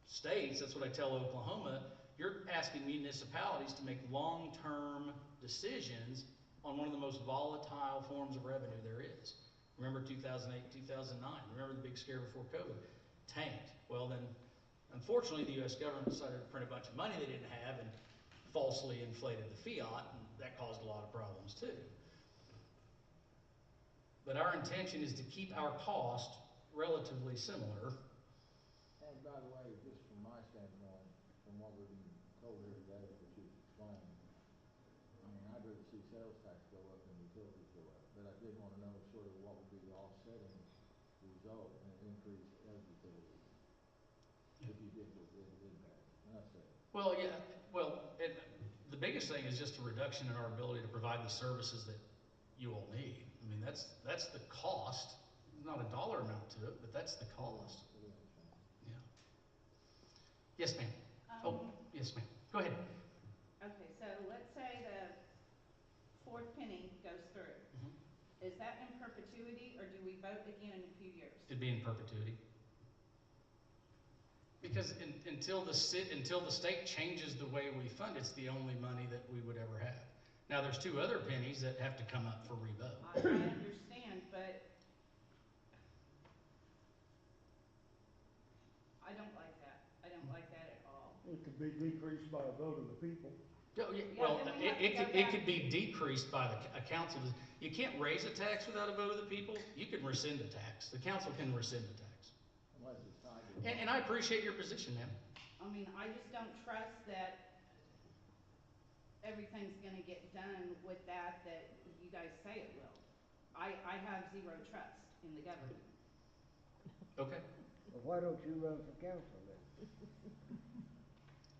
states. That's what I tell Oklahoma. You're asking municipalities to make long-term decisions on one of the most volatile forms of revenue there is. Remember 2008, 2009, remember the big scare before COVID, tanked. Well then, unfortunately the US government decided to print a bunch of money they didn't have and falsely inflated the fiat, and that caused a lot of problems too. But our intention is to keep our cost relatively similar. And by the way, just from my standpoint, from what we've been told here today, which you've explained, I mean, I'd rather see sales tax go up and utilities go up. But I did wanna know sort of what would be the offsetting result in an increase of utilities. If you did that, enough said. Well, yeah, the biggest thing is just a reduction in our ability to provide the services that you all need. I mean, that's the cost, not a dollar amount to it, but that's the cost. Yeah. Yes, ma'am. Oh, yes, ma'am. Go ahead. Okay, so let's say the fourth penny goes through. Mhm. Is that in perpetuity, or do we vote again in a few years? It'd be in perpetuity. Because until the state changes the way we fund, it's the only money that we would ever have. Now, there's two other pennies that have to come up for revote. I understand, but I don't like that. I don't like that at all. It could be decreased by a vote of the people. Oh, yeah, Yeah, well, then we have to go it back. could be decreased by a council. You can't raise a tax without a vote of the people. You can rescind a tax. The council can rescind a tax. Unless it's tied to. And I appreciate your position, ma'am. I mean, I just don't trust that everything's gonna get done with that you guys say it will. I have zero trust in the government. Okay. Well, why don't you run for council then?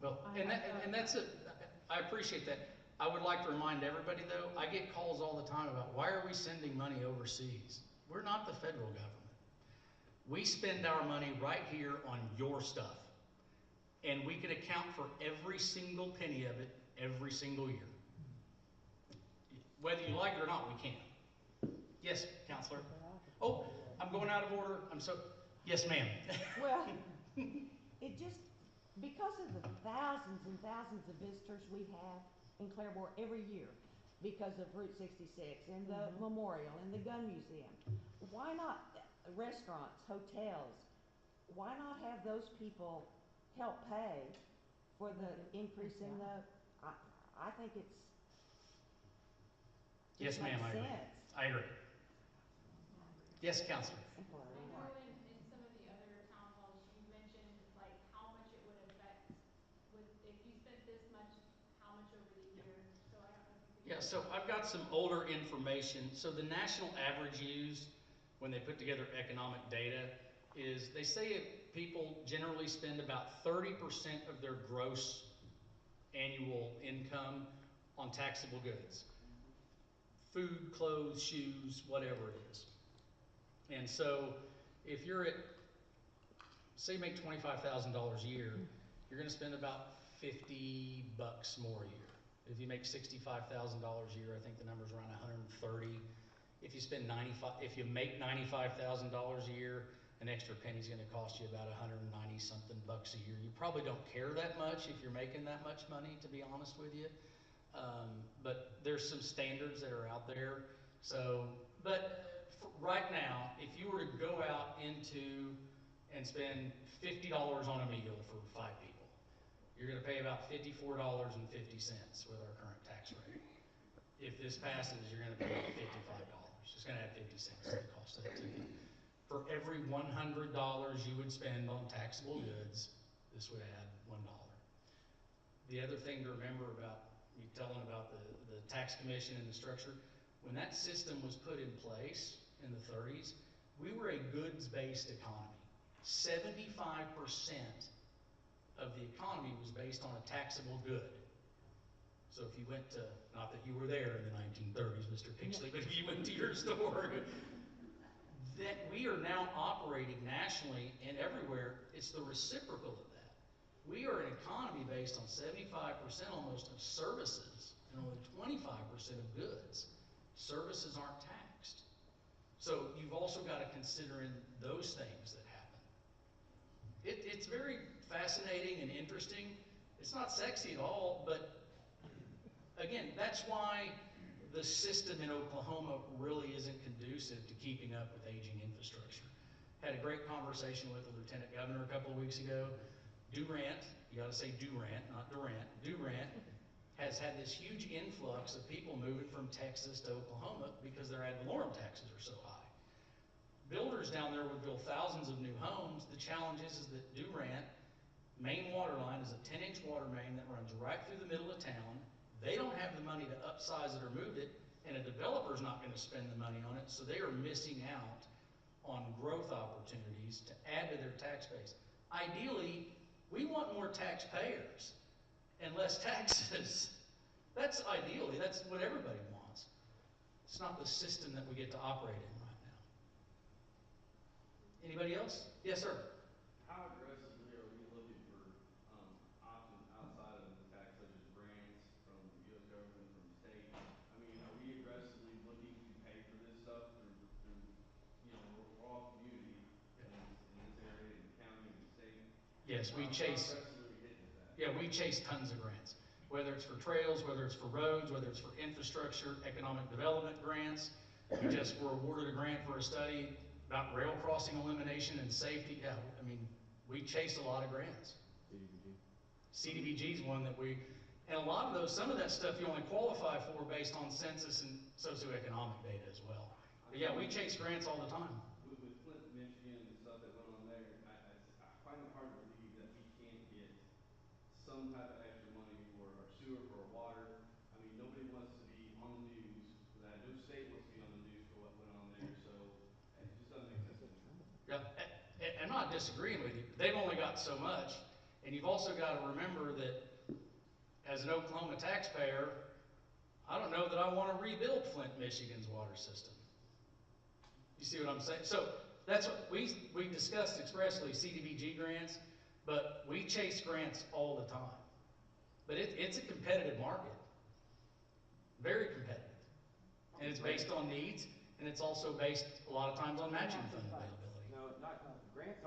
Well, and that's it. I appreciate that. I would like to remind everybody though, I get calls all the time about why are we sending money overseas? We're not the federal government. We spend our money right here on your stuff. And we can account for every single penny of it every single year. Whether you like it or not, we can. Yes, Counselor. Oh, I'm going out of order. Yes, ma'am. Well, it just, because of the thousands and thousands of visitors we have in Claremore every year, because of Route 66 and the memorial and the gun museum, why not restaurants, hotels, why not have those people help pay for the increase in the, I think it's. Yes, ma'am, I agree. Makes sense. I agree. Yes, Counselor. I know in some of the other town halls, you mentioned like how much it would affect if you spent this much, how much over the year. So I don't know if you could. Yeah, so I've got some older information. So the national average used when they put together economic data is they say people generally spend about 30% of their gross annual income on taxable goods. Food, clothes, shoes, whatever it is. And so if you're at, say you make $25,000 a year, you're gonna spend about $50 more a year. If you make $65,000 a year, I think the number's around 130. If you spend if you make $95,000 a year, an extra penny's gonna cost you about 190 something bucks a year. You probably don't care that much if you're making that much money, to be honest with you. But there's some standards that are out there. So, but right now, if you were to go out and spend $50 on a meal for 5 people, you're gonna pay about $54.50 with our current tax rate. If this passes, you're gonna pay about $55. It's gonna add 50 cents to the cost of the ticket. For every $100 you would spend on taxable goods, this would add $1. The other thing to remember about me telling about the tax commission and the structure, when that system was put in place in the 30s, we were a goods-based economy. 75% of the economy was based on a taxable good. So if you went to, not that you were there in the 1930s, Mr. Pixley, but if you went to your store, that we are now operating nationally and everywhere, it's the reciprocal of that. We are an economy based on 75% almost of services and only 25% of goods. Services aren't taxed. So you've also got to consider in those things that happen. It's very fascinating and interesting. It's not sexy at all, but again, that's why the system in Oklahoma really isn't conducive to keeping up with aging infrastructure. Had a great conversation with the Lieutenant Governor a couple of weeks ago. Durant, you gotta say Durant, not Durant. Durant has had this huge influx of people moving from Texas to Oklahoma because their ad valorem taxes are so high. Builders down there would build thousands of new homes. The challenge is that Durant main water line is a 10-inch water main that runs right through the middle of town. They don't have the money to upsize it or move it, and a developer's not gonna spend the money on it, so they are missing out on growth opportunities to add to their tax base. Ideally, we want more taxpayers and less taxes. That's ideally, that's what everybody wants. It's not the system that we get to operate in right now. Anybody else? Yes, sir. How aggressively are we looking for, options outside of the tax, such as grants from the US government, from state? I mean, are we aggressively looking to pay for this stuff through, we're all community in this area, in the county and the state? Yes, we How chase, aggressively are we hitting with that? yeah, we chase tons of grants. Whether it's for trails, whether it's for roads, whether it's for infrastructure, economic development grants. We just were awarded a grant for a study about rail crossing elimination and safety. Yeah, I mean, we chase a lot of grants. CDBG is one that and a lot of those, some of that stuff you only qualify for based on census and socioeconomic data as well. But yeah, we chase grants all the time. With Flint, Michigan and stuff that went on there, I find it hard to believe that we can't get some type of extra money for our sewer, for our water. I mean, nobody wants to be on the news, that no state wants to be on the news for what went on there, so it just doesn't make sense to me. Yeah, I'm not disagreeing with you. They've only got so much, and you've also got to remember that as an Oklahoma taxpayer, I don't know that I want to rebuild Flint, Michigan's water system. You see what I'm saying? So that's what we discussed expressly, CDBG grants, but we chase grants all the time. But it's a competitive market, very competitive, and it's based on needs, and it's also based a lot of times on matching fund availability. No, grants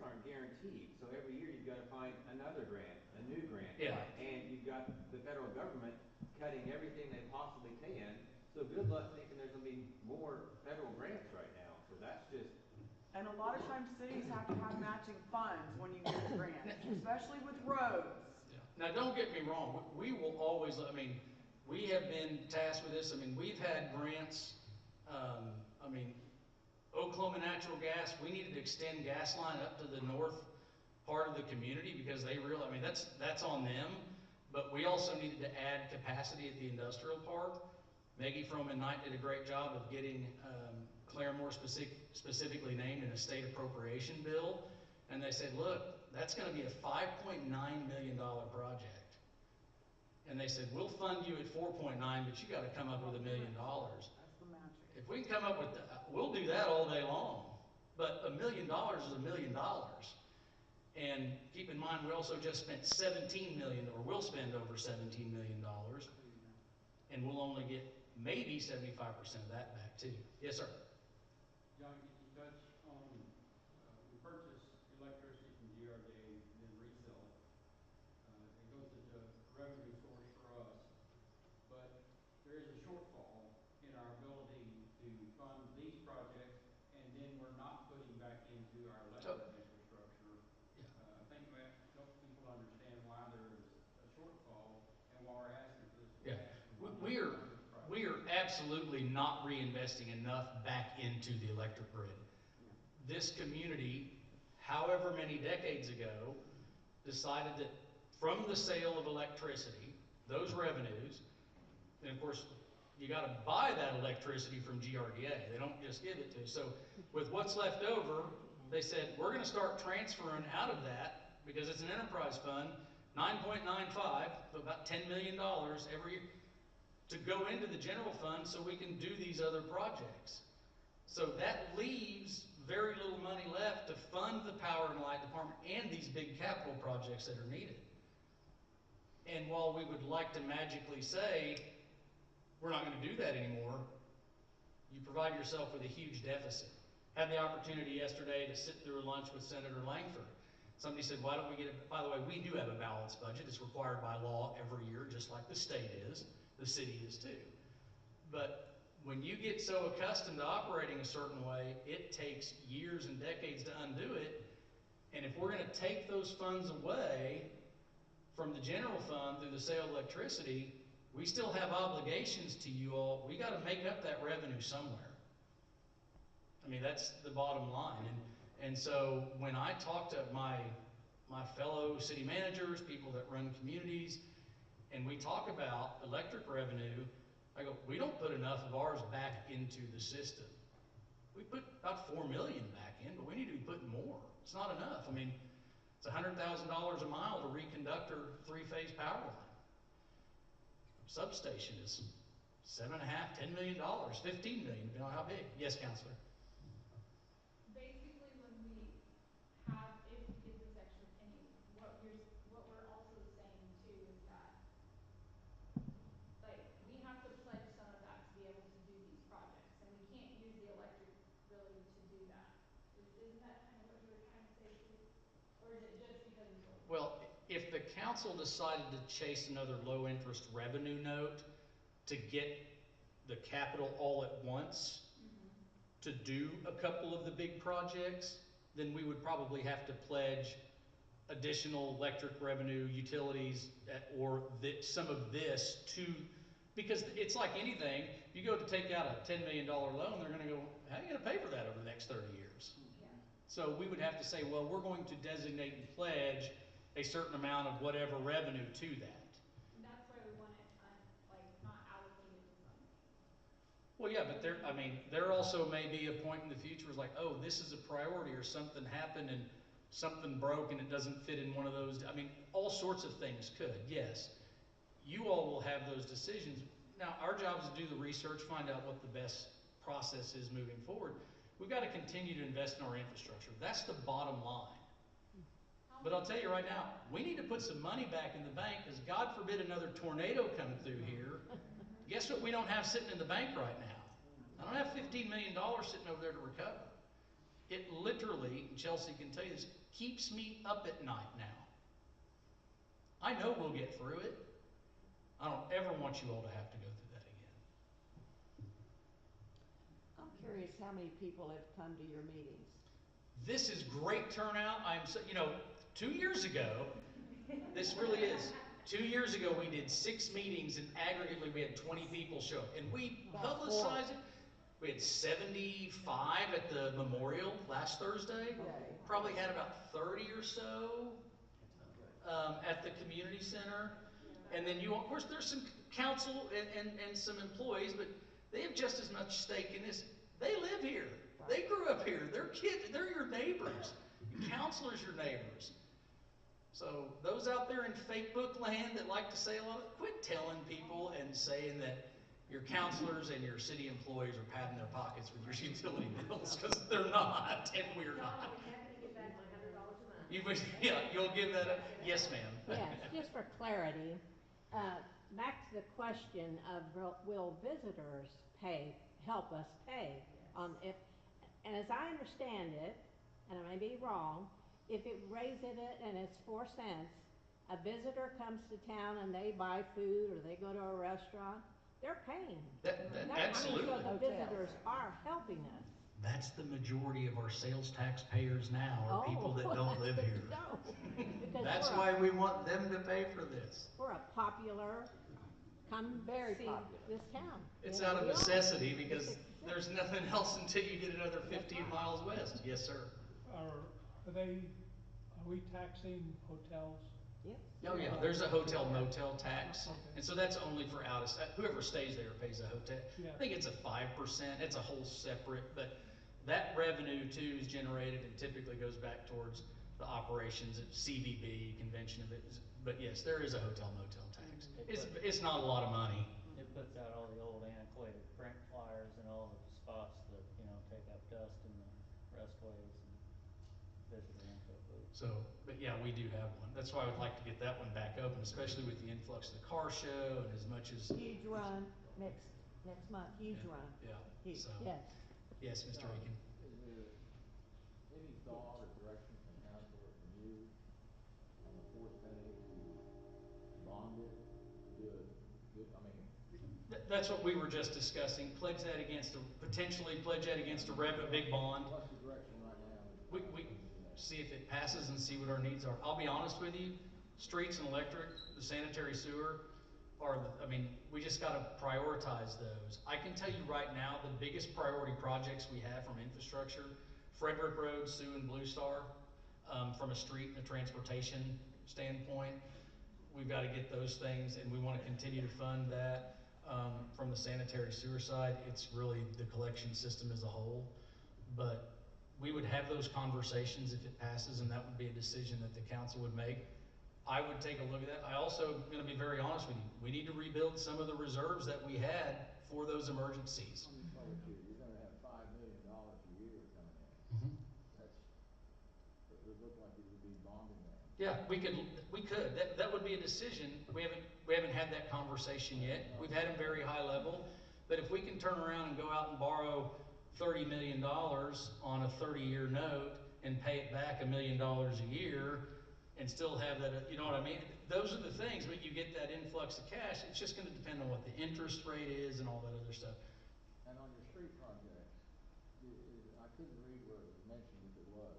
aren't guaranteed. So every year you've got to find another grant, a new grant. Yeah. And you've got the federal government cutting everything they possibly can. So good luck thinking there's going to be more federal grants right now. So that's just. And a lot of times cities have to have matching funds when you get a grant, especially with roads. Yeah. Now, don't get me wrong. We will always. I mean, we have been tasked with this. I mean, we've had grants. Oklahoma Natural Gas. We needed to extend gas line up to the north part of the community because that's on them. But we also needed to add capacity at the industrial park. Maggie Froman Knight did a great job of getting Claremore specifically named in a state appropriation bill. And they said, look, that's going to be a $5.9 million project. And they said, we'll fund you at 4.9, but you got to come up with $1 million. That's the magic. If we can come up with that, we'll do that all day long. But $1 million is $1 million. And keep in mind, we also just spent $17 million, or will spend over $17 million, and we'll only get maybe 75% of that back too. Yes, sir. John, you touched on, we purchase electricity from GRDA, then resell it. It goes as a revenue source for us, but there is a shortfall in our ability to fund these projects, and then we're not putting back into our electric infrastructure. I think we have to help people understand why there is a shortfall and why we're asking for this cash. We are absolutely not reinvesting enough back into the electric grid. This community, however many decades ago, decided that from the sale of electricity, those revenues, and of course, you got to buy that electricity from GRDA. They don't just give it to you. So with what's left over, they said, we're going to start transferring out of that, because it's an enterprise fund, 9.95, so about $10 million every year, to go into the general fund so we can do these other projects. So that leaves very little money left to fund the power and light department and these big capital projects that are needed. And while we would like to magically say, we're not going to do that anymore, you provide yourself with a huge deficit. Had the opportunity yesterday to sit through a lunch with Senator Langford. Somebody said, why don't we get it? By the way, we do have a balanced budget. It's required by law every year, just like the state is. The city is too. But when you get so accustomed to operating a certain way, it takes years and decades to undo it. And if we're going to take those funds away from the general fund through the sale of electricity, we still have obligations to you all. We got to make up that revenue somewhere. I mean, that's the bottom line. And so when I talk to my fellow city managers, people that run communities, and we talk about electric revenue, I go, we don't put enough of ours back into the system. We put about 4 million back in, but we need to be putting more. It's not enough. I mean, it's $100,000 a mile to reconduct our 3-phase power line. Substation is $7.5, $10 million, $15 million, depending on how big. Yes, Counselor? Basically, when we have, if we get this extra penny, what we're also saying too is that, like, we have to pledge some of that to be able to do these projects, and we can't use the electric really to do that. Isn't that kind of what you were trying to say too? Or is it just because of the? Well, if the council decided to chase another low interest revenue note to get the capital all at once to do a couple of the big projects, then we would probably have to pledge additional electric revenue, utilities, or some of this to, because it's like anything, you go to take out a $10 million loan, they're gonna go, how are you gonna pay for that over the next 30 years? Yeah. So we would have to say, well, we're going to designate and pledge a certain amount of whatever revenue to that. And that's why we want it, like, not allocated to something. Well, yeah, but there also may be a point in the future where it's like, oh, this is a priority, or something happened and something broke and it doesn't fit in one of those. I mean, all sorts of things could, yes. You all will have those decisions. Now, our job is to do the research, find out what the best process is moving forward. We've got to continue to invest in our infrastructure. That's the bottom line. But I'll tell you right now, we need to put some money back in the bank, because God forbid another tornado come through here. Guess what we don't have sitting in the bank right now? I don't have $15 million sitting over there to recover. It literally, and Chelsea can tell you this, keeps me up at night now. I know we'll get through it. I don't ever want you all to have to go through that again. I'm curious how many people have come to your meetings? This is great turnout. 2 years ago, this really is. 2 years ago, we did 6 meetings, and aggregately we had 20 people show up. And we publicized it. We had 75 at the memorial last Thursday. Probably had about 30 or so at the community center. And then of course, there's some council and some employees, but they have just as much stake in this. They live here. They grew up here. They're kids. They're your neighbors. Your counselors, your neighbors. So those out there in fake book land that like to say a lot of, quit telling people and saying that your counselors and your city employees are padding their pockets with your utility bills, because they're not, and we're not. I'm happy to give back my $100 a month. You'll give that up? Yes, ma'am. Yes, just for clarity, back to the question of will visitors help us pay on if, and as I understand it, and I may be wrong, if it raises it and it's 4 cents, a visitor comes to town and they buy food or they go to a restaurant, they're paying. Absolutely. So the visitors are helping us. That's the majority of our sales taxpayers now, are people that don't live here. No. That's why we want them to pay for this. We're a popular, Very see popular. this town. It's out of necessity, because there's nothing else until you get another 15 miles west. Yes, sir. Are we taxing hotels? Yes. Oh yeah, there's a hotel motel tax, and so that's only for whoever stays there pays a hotel. Yeah. I think it's a 5%. It's a whole separate, but that revenue too is generated and typically goes back towards the operations at CVB convention of it. But yes, there is a hotel motel tax. It's not a lot of money. It puts out all the old antiquated print flyers and all the spots that, take up dust in the restways and visitor info booths. So, but yeah, we do have one. That's why I would like to get that one back open, especially with the influx of the car show and as much as. Huge run next month, huge run. Yeah, Huge. so. Yes. Yes, Mr. Aiken. Is there any thought or direction from council or from you on the fourth penny to bond it, That's what we were just discussing. Potentially pledge that against a big bond. what's the direction right now? We see if it passes and see what our needs are. I'll be honest with you, streets and electric, the sanitary sewer we just gotta prioritize those. I can tell you right now, the biggest priority projects we have from infrastructure, Frederick Road, Sioux and Blue Star, from a street and a transportation standpoint, we've got to get those things, and we want to continue to fund that. From the sanitary sewer side, it's really the collection system as a whole. But we would have those conversations if it passes, and that would be a decision that the council would make. I would take a look at that. I also am going to be very honest with you. We need to rebuild some of the reserves that we had for those emergencies. You're gonna have $5 million a year coming in. It would look like it would be bonding that. Yeah, we could. That would be a decision. We haven't had that conversation yet. We've had them very high level. But if we can turn around and go out and borrow $30 million on a 30-year note and pay it back $1 million a year and still have that, you know what I mean? Those are the things, when you get that influx of cash, it's just gonna depend on what the interest rate is and all that other stuff. And on your street projects, I couldn't read where it was mentioned if it was,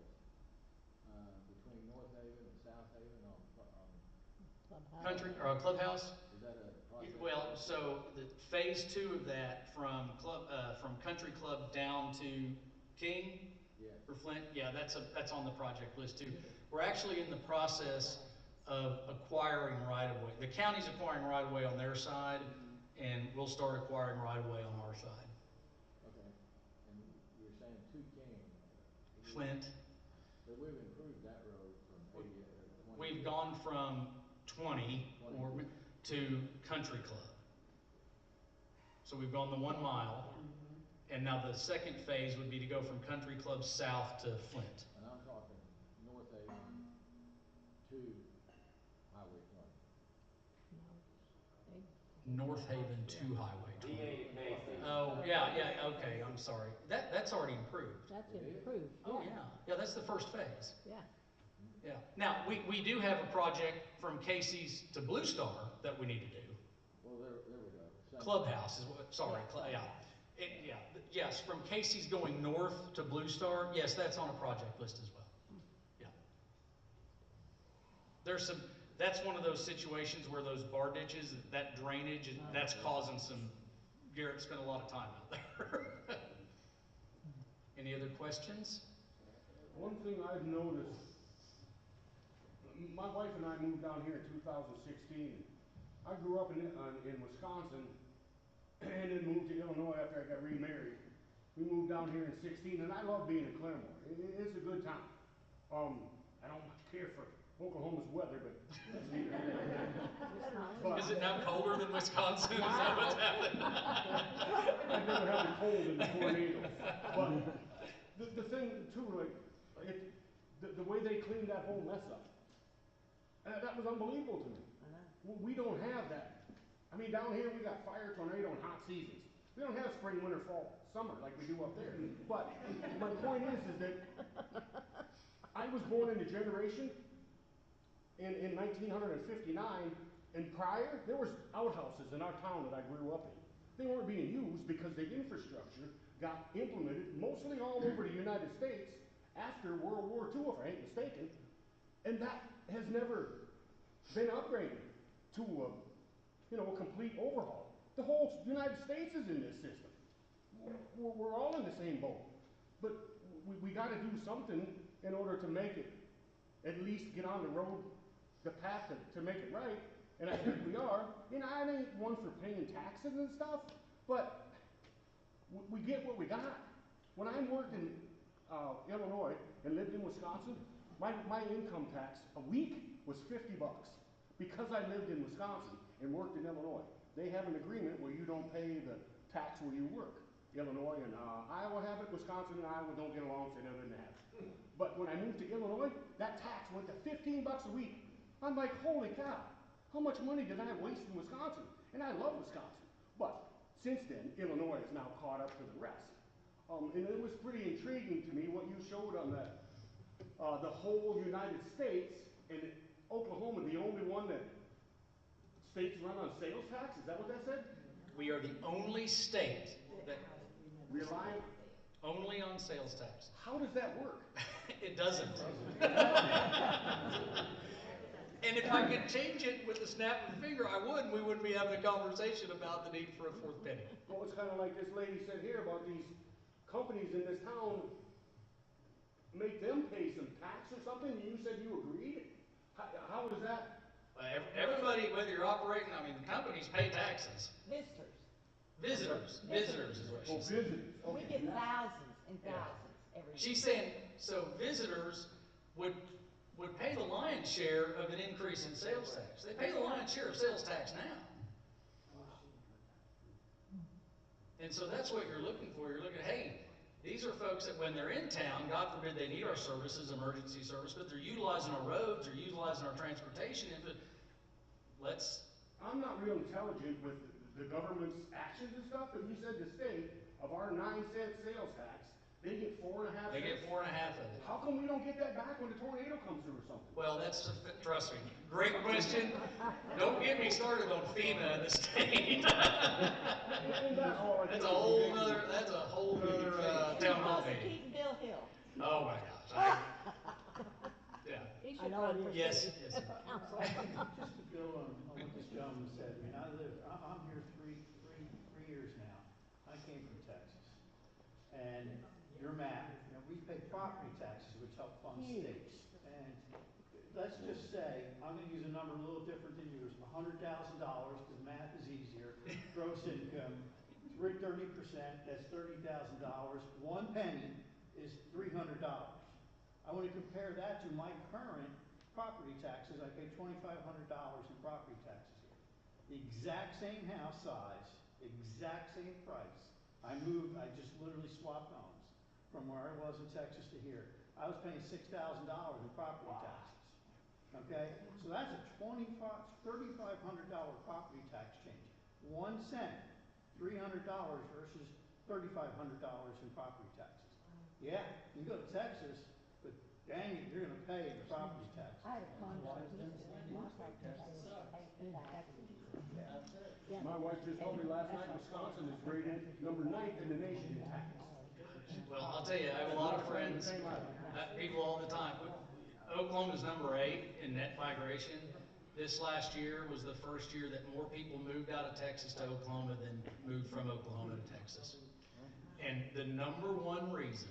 between North Haven and South Haven on Country, or Clubhouse? Is that a project? Well, so the phase 2 of that from Country Club down to King, Yes. for Flint, yeah, that's on the project list too. We're actually in the process of acquiring right-of-way. The county's acquiring right-of-way on their side, and we'll start acquiring right-of-way on our side. Okay, and you're saying to King. Flint. But we've improved that road from 80 or 20. We've gone from 20 to Country Club. So we've gone the 1 mile, and now the second phase would be to go from Country Club south to Flint. And I'm talking North Haven to Highway 20. North Haven to Highway 20. D8 Oh, yeah, okay, I'm sorry. That's already improved. That's improved. Oh, yeah. Yeah, that's the first phase. Yeah. Yeah. Now, we do have a project from Casey's to Blue Star that we need to do. Well, there we go. Clubhouse is what, sorry, yeah. Yes, from Casey's going north to Blue Star, yes, that's on a project list as well. Yeah. That's one of those situations where those bar ditches, that drainage, and that's causing some, Garrett spent a lot of time out there. Any other questions? One thing I've noticed, my wife and I moved down here in 2016. I grew up in Wisconsin and then moved to Illinois after I got remarried. We moved down here in 16, and I love being in Claremore. It's a good time. I don't much care for Oklahoma's weather, but that's neither here nor there. Is it now colder than Wisconsin? Is that what's happening? I'd rather have the cold than the tornadoes. But the thing too, like, the way they cleaned that whole mess up, that was unbelievable to me. We don't have that. I mean, down here we got fire, tornado, and hot seasons. We don't have spring, winter, fall, summer like we do up there. But my point is that I was born in a generation in 1959, and prior, there was outhouses in our town that I grew up in. They weren't being used because the infrastructure got implemented mostly all over the United States after World War II, if I ain't mistaken, and that has never been upgraded to a complete overhaul. The whole United States is in this system. We're all in the same boat. But we got to do something in order to make it, at least get on the road, the path to make it right. And I think we are. I ain't one for paying taxes and stuff, but we get what we got. When I worked in Illinois and lived in Wisconsin, my income tax a week was $50 because I lived in Wisconsin and worked in Illinois. They have an agreement where you don't pay the tax where you work. Illinois and Iowa have it. Wisconsin and Iowa don't get along, so they never have it. But when I moved to Illinois, that tax went to $15 a week. I'm like, holy cow, how much money did I waste in Wisconsin? And I love Wisconsin. But since then, Illinois is now caught up to the rest. And it was pretty intriguing to me what you showed on that, the whole United States, and Oklahoma, the only one that states run on sales tax. Is that what that said? We are the only state that rely only on sales tax. How does that work? It doesn't. And if I could change it with a snap of the finger, I would, and we wouldn't be having a conversation about the need for a fourth penny. Well, it's kind of like this lady said here about these companies in this town, make them pay some tax or something, and you said you agreed? How is that? Everybody, whether you're operating, I mean, the companies pay taxes. Visitors. Visitors is what Oh, she said. visitors, We okay. get thousands and thousands every year. She's saying, so visitors would pay the lion's share of an increase in sales tax. They pay the lion's share of sales tax now. And so that's what you're looking for. You're looking, hey, these are folks that when they're in town, God forbid they need our services, emergency service, but they're utilizing our roads, they're utilizing our transportation. I'm not real intelligent with the government's actions and stuff, but you said the state of our 9-cent sales tax, they get 4.5 cents. They get 4.5 of it. How come we don't get that back when the tornado comes through or something? Well, trust me, great question. Don't get me started on FEMA and the state. That's a whole nother town hall meeting. Bill Hill. Oh my gosh. Yeah. I know it is. Yes. Just to build on what this gentleman said, I mean, I'm here three years now. I came from Texas. And your map, we pay property taxes, which help fund states. And let's just say, I'm gonna use a number a little different than yours, $100,000, because math is easier. Gross income, 30%, that's $30,000. 1 penny is $300. I want to compare that to my current property taxes. I pay $2,500 in property taxes here. The exact same house size, exact same price. I just literally swapped homes from where I was in Texas to here. I was paying $6,000 in property taxes. Okay, so that's a $3,500 property tax change. 1 cent, $300 versus $3,500 in property taxes. Yeah, you go to Texas, but dang it, you're gonna pay the property tax. I had a contract. My wife just told me last night Wisconsin is rated number 9th in the nation in tax. Well, I'll tell you, I have a lot of friends, people all the time. Oklahoma's number 8 in net migration. This last year was the first year that more people moved out of Texas to Oklahoma than moved from Oklahoma to Texas. And the number one reason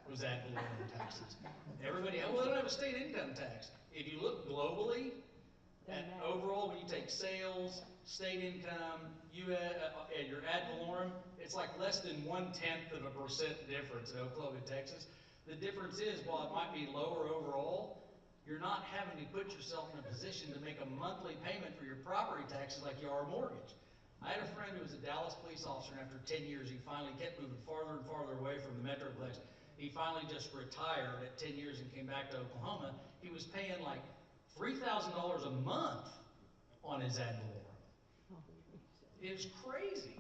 was ad valorem taxes. Everybody, well, they don't have a state income tax. If you look globally, at overall, when you take sales, state income, your ad valorem, it's like less than 1/10% difference in Oklahoma and Texas. The difference is, while it might be lower overall, you're not having to put yourself in a position to make a monthly payment for your property taxes like you are a mortgage. I had a friend who was a Dallas police officer, and after 10 years, he finally kept moving farther and farther away from the Metroplex. He finally just retired at 10 years and came back to Oklahoma. He was paying like $3,000 a month on his ad valorem. It's crazy.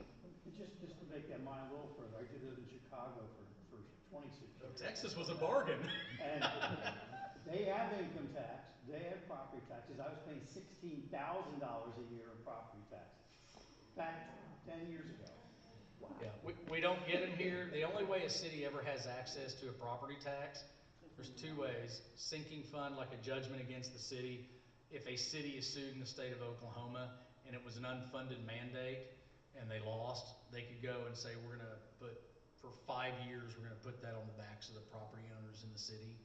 Just to make that mine a little further, I did live in Chicago for 26 years. So Texas was a bargain. And they have income tax, they have property taxes. I was paying $16,000 a year in property taxes back 10 years ago. Wow. Yeah, we don't get them here. The only way a city ever has access to a property tax, there's 2 ways. Sinking fund, like a judgment against the city. If a city is sued in the state of Oklahoma and it was an unfunded mandate and they lost, they could go and say, we're gonna put, for 5 years, we're gonna put that on the backs of the property owners in the city.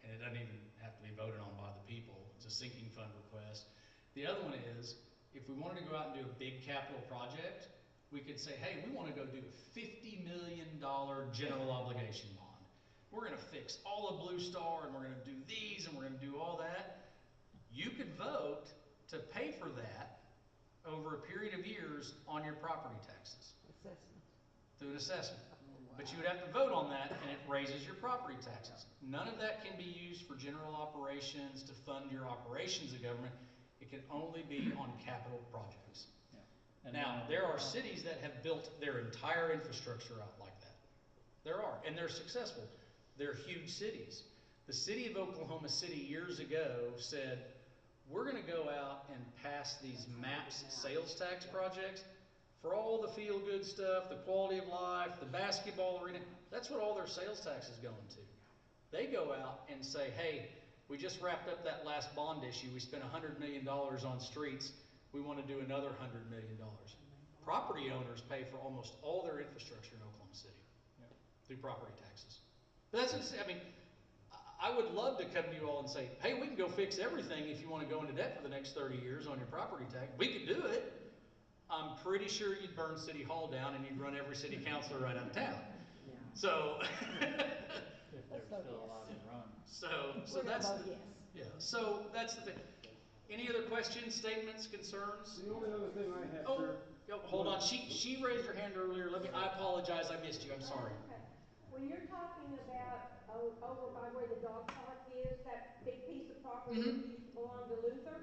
And it doesn't even have to be voted on by the people. It's a sinking fund request. The other one is, if we wanted to go out and do a big capital project, we could say, hey, we want to go do a $50 million general obligation bond. We're going to fix all of Blue Star, and we're going to do these, and we're going to do all that. You could vote to pay for that over a period of years on your property taxes. Assessment. Through an assessment. But you would have to vote on that, and it raises your property taxes. None of that can be used for general operations to fund your operations of government. It can only be on capital projects. And now, there are cities that have built their entire infrastructure out like that. There are, and they're successful. They're huge cities. The city of Oklahoma City years ago said, we're going to go out and pass these MAPS sales tax projects for all the feel-good stuff, the quality of life, the basketball arena. That's what all their sales tax is going to. They go out and say, hey, we just wrapped up that last bond issue. We spent $100 million on streets. We want to do another $100 million. Property owners pay for almost all their infrastructure in Oklahoma City through property taxes. But that's, I mean, I would love to come to you all and say, hey, we can go fix everything if you want to go into debt for the next 30 years on your property tax. We could do it. I'm pretty sure you'd burn City Hall down and you'd run every city councilor right out of town. So, If they're still allowed to run. so We're gonna that's, vote the- yes. yeah, so that's the thing. Any other questions, statements, concerns? The only other thing I had, Oh, sir. hold on, she raised her hand earlier, I apologize, I missed you, I'm sorry. Okay. When you're talking about over by where the dog park is, that big piece of property that used to belong to Luther,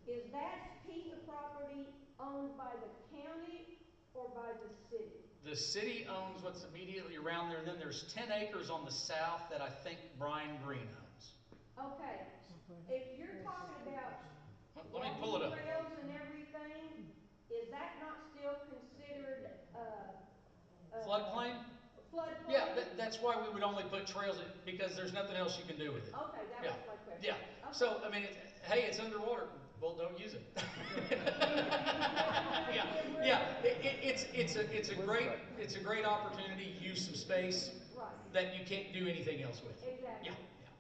is that piece of property owned by the county or by the city? The city owns what's immediately around there, and then there's 10 acres on the south that I think Brian Green owns. Okay, if you're talking about Let me pull it up. walking trails and everything, is that not still considered, Floodplain? floodplain? Yeah, that's why we would only put trails in, because there's nothing else you can do with it. Okay, that Yeah. was my question. Yeah, Okay. so, I mean, hey, it's underwater, well, don't use it. Yeah, it's a great opportunity, use some space Right. that you can't do anything else with. Exactly. Yeah,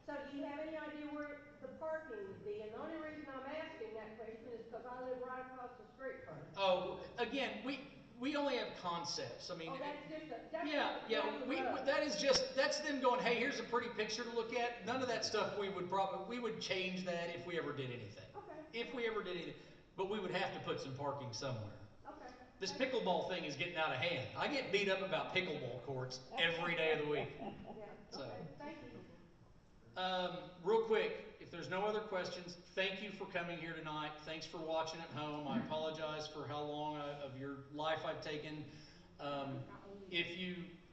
So do you have any idea where the parking would be? And the only reason I'm asking that question is because I live right across the street from it. Oh, again, we only have concepts, I mean. Oh, that's just a, that's Yeah, just yeah, down the road. that's them going, hey, here's a pretty picture to look at. None of that stuff we would change that if we ever did anything. Okay. If we ever did anything, but we would have to put some parking somewhere. Okay. This pickleball thing is getting out of hand. I get beat up about pickleball courts every day of the week. Yeah, So. okay, thank you. Real quick, if there's no other questions, thank you for coming here tonight. Thanks for watching at home. I apologize for how long of your life I've taken.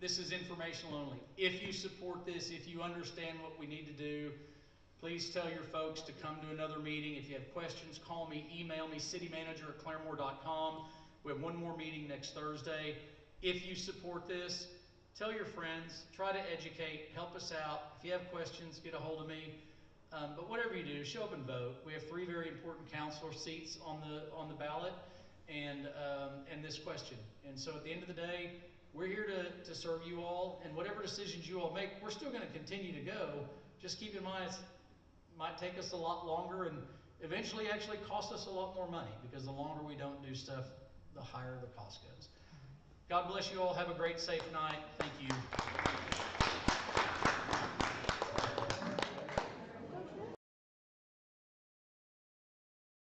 This is informational only. If you support this, if you understand what we need to do, please tell your folks to come to another meeting. If you have questions, call me, email me, citymanager@claremore.com. We have one more meeting next Thursday. If you support this, tell your friends, try to educate, help us out. If you have questions, get a hold of me. But whatever you do, show up and vote. We have 3 very important councilor seats on the ballot, and this question. And so at the end of the day, we're here to serve you all, and whatever decisions you all make, we're still going to continue to go. Just keep in mind, it might take us a lot longer, and eventually actually cost us a lot more money, because the longer we don't do stuff, the higher the cost goes. God bless you all. Have a great, safe night. Thank you.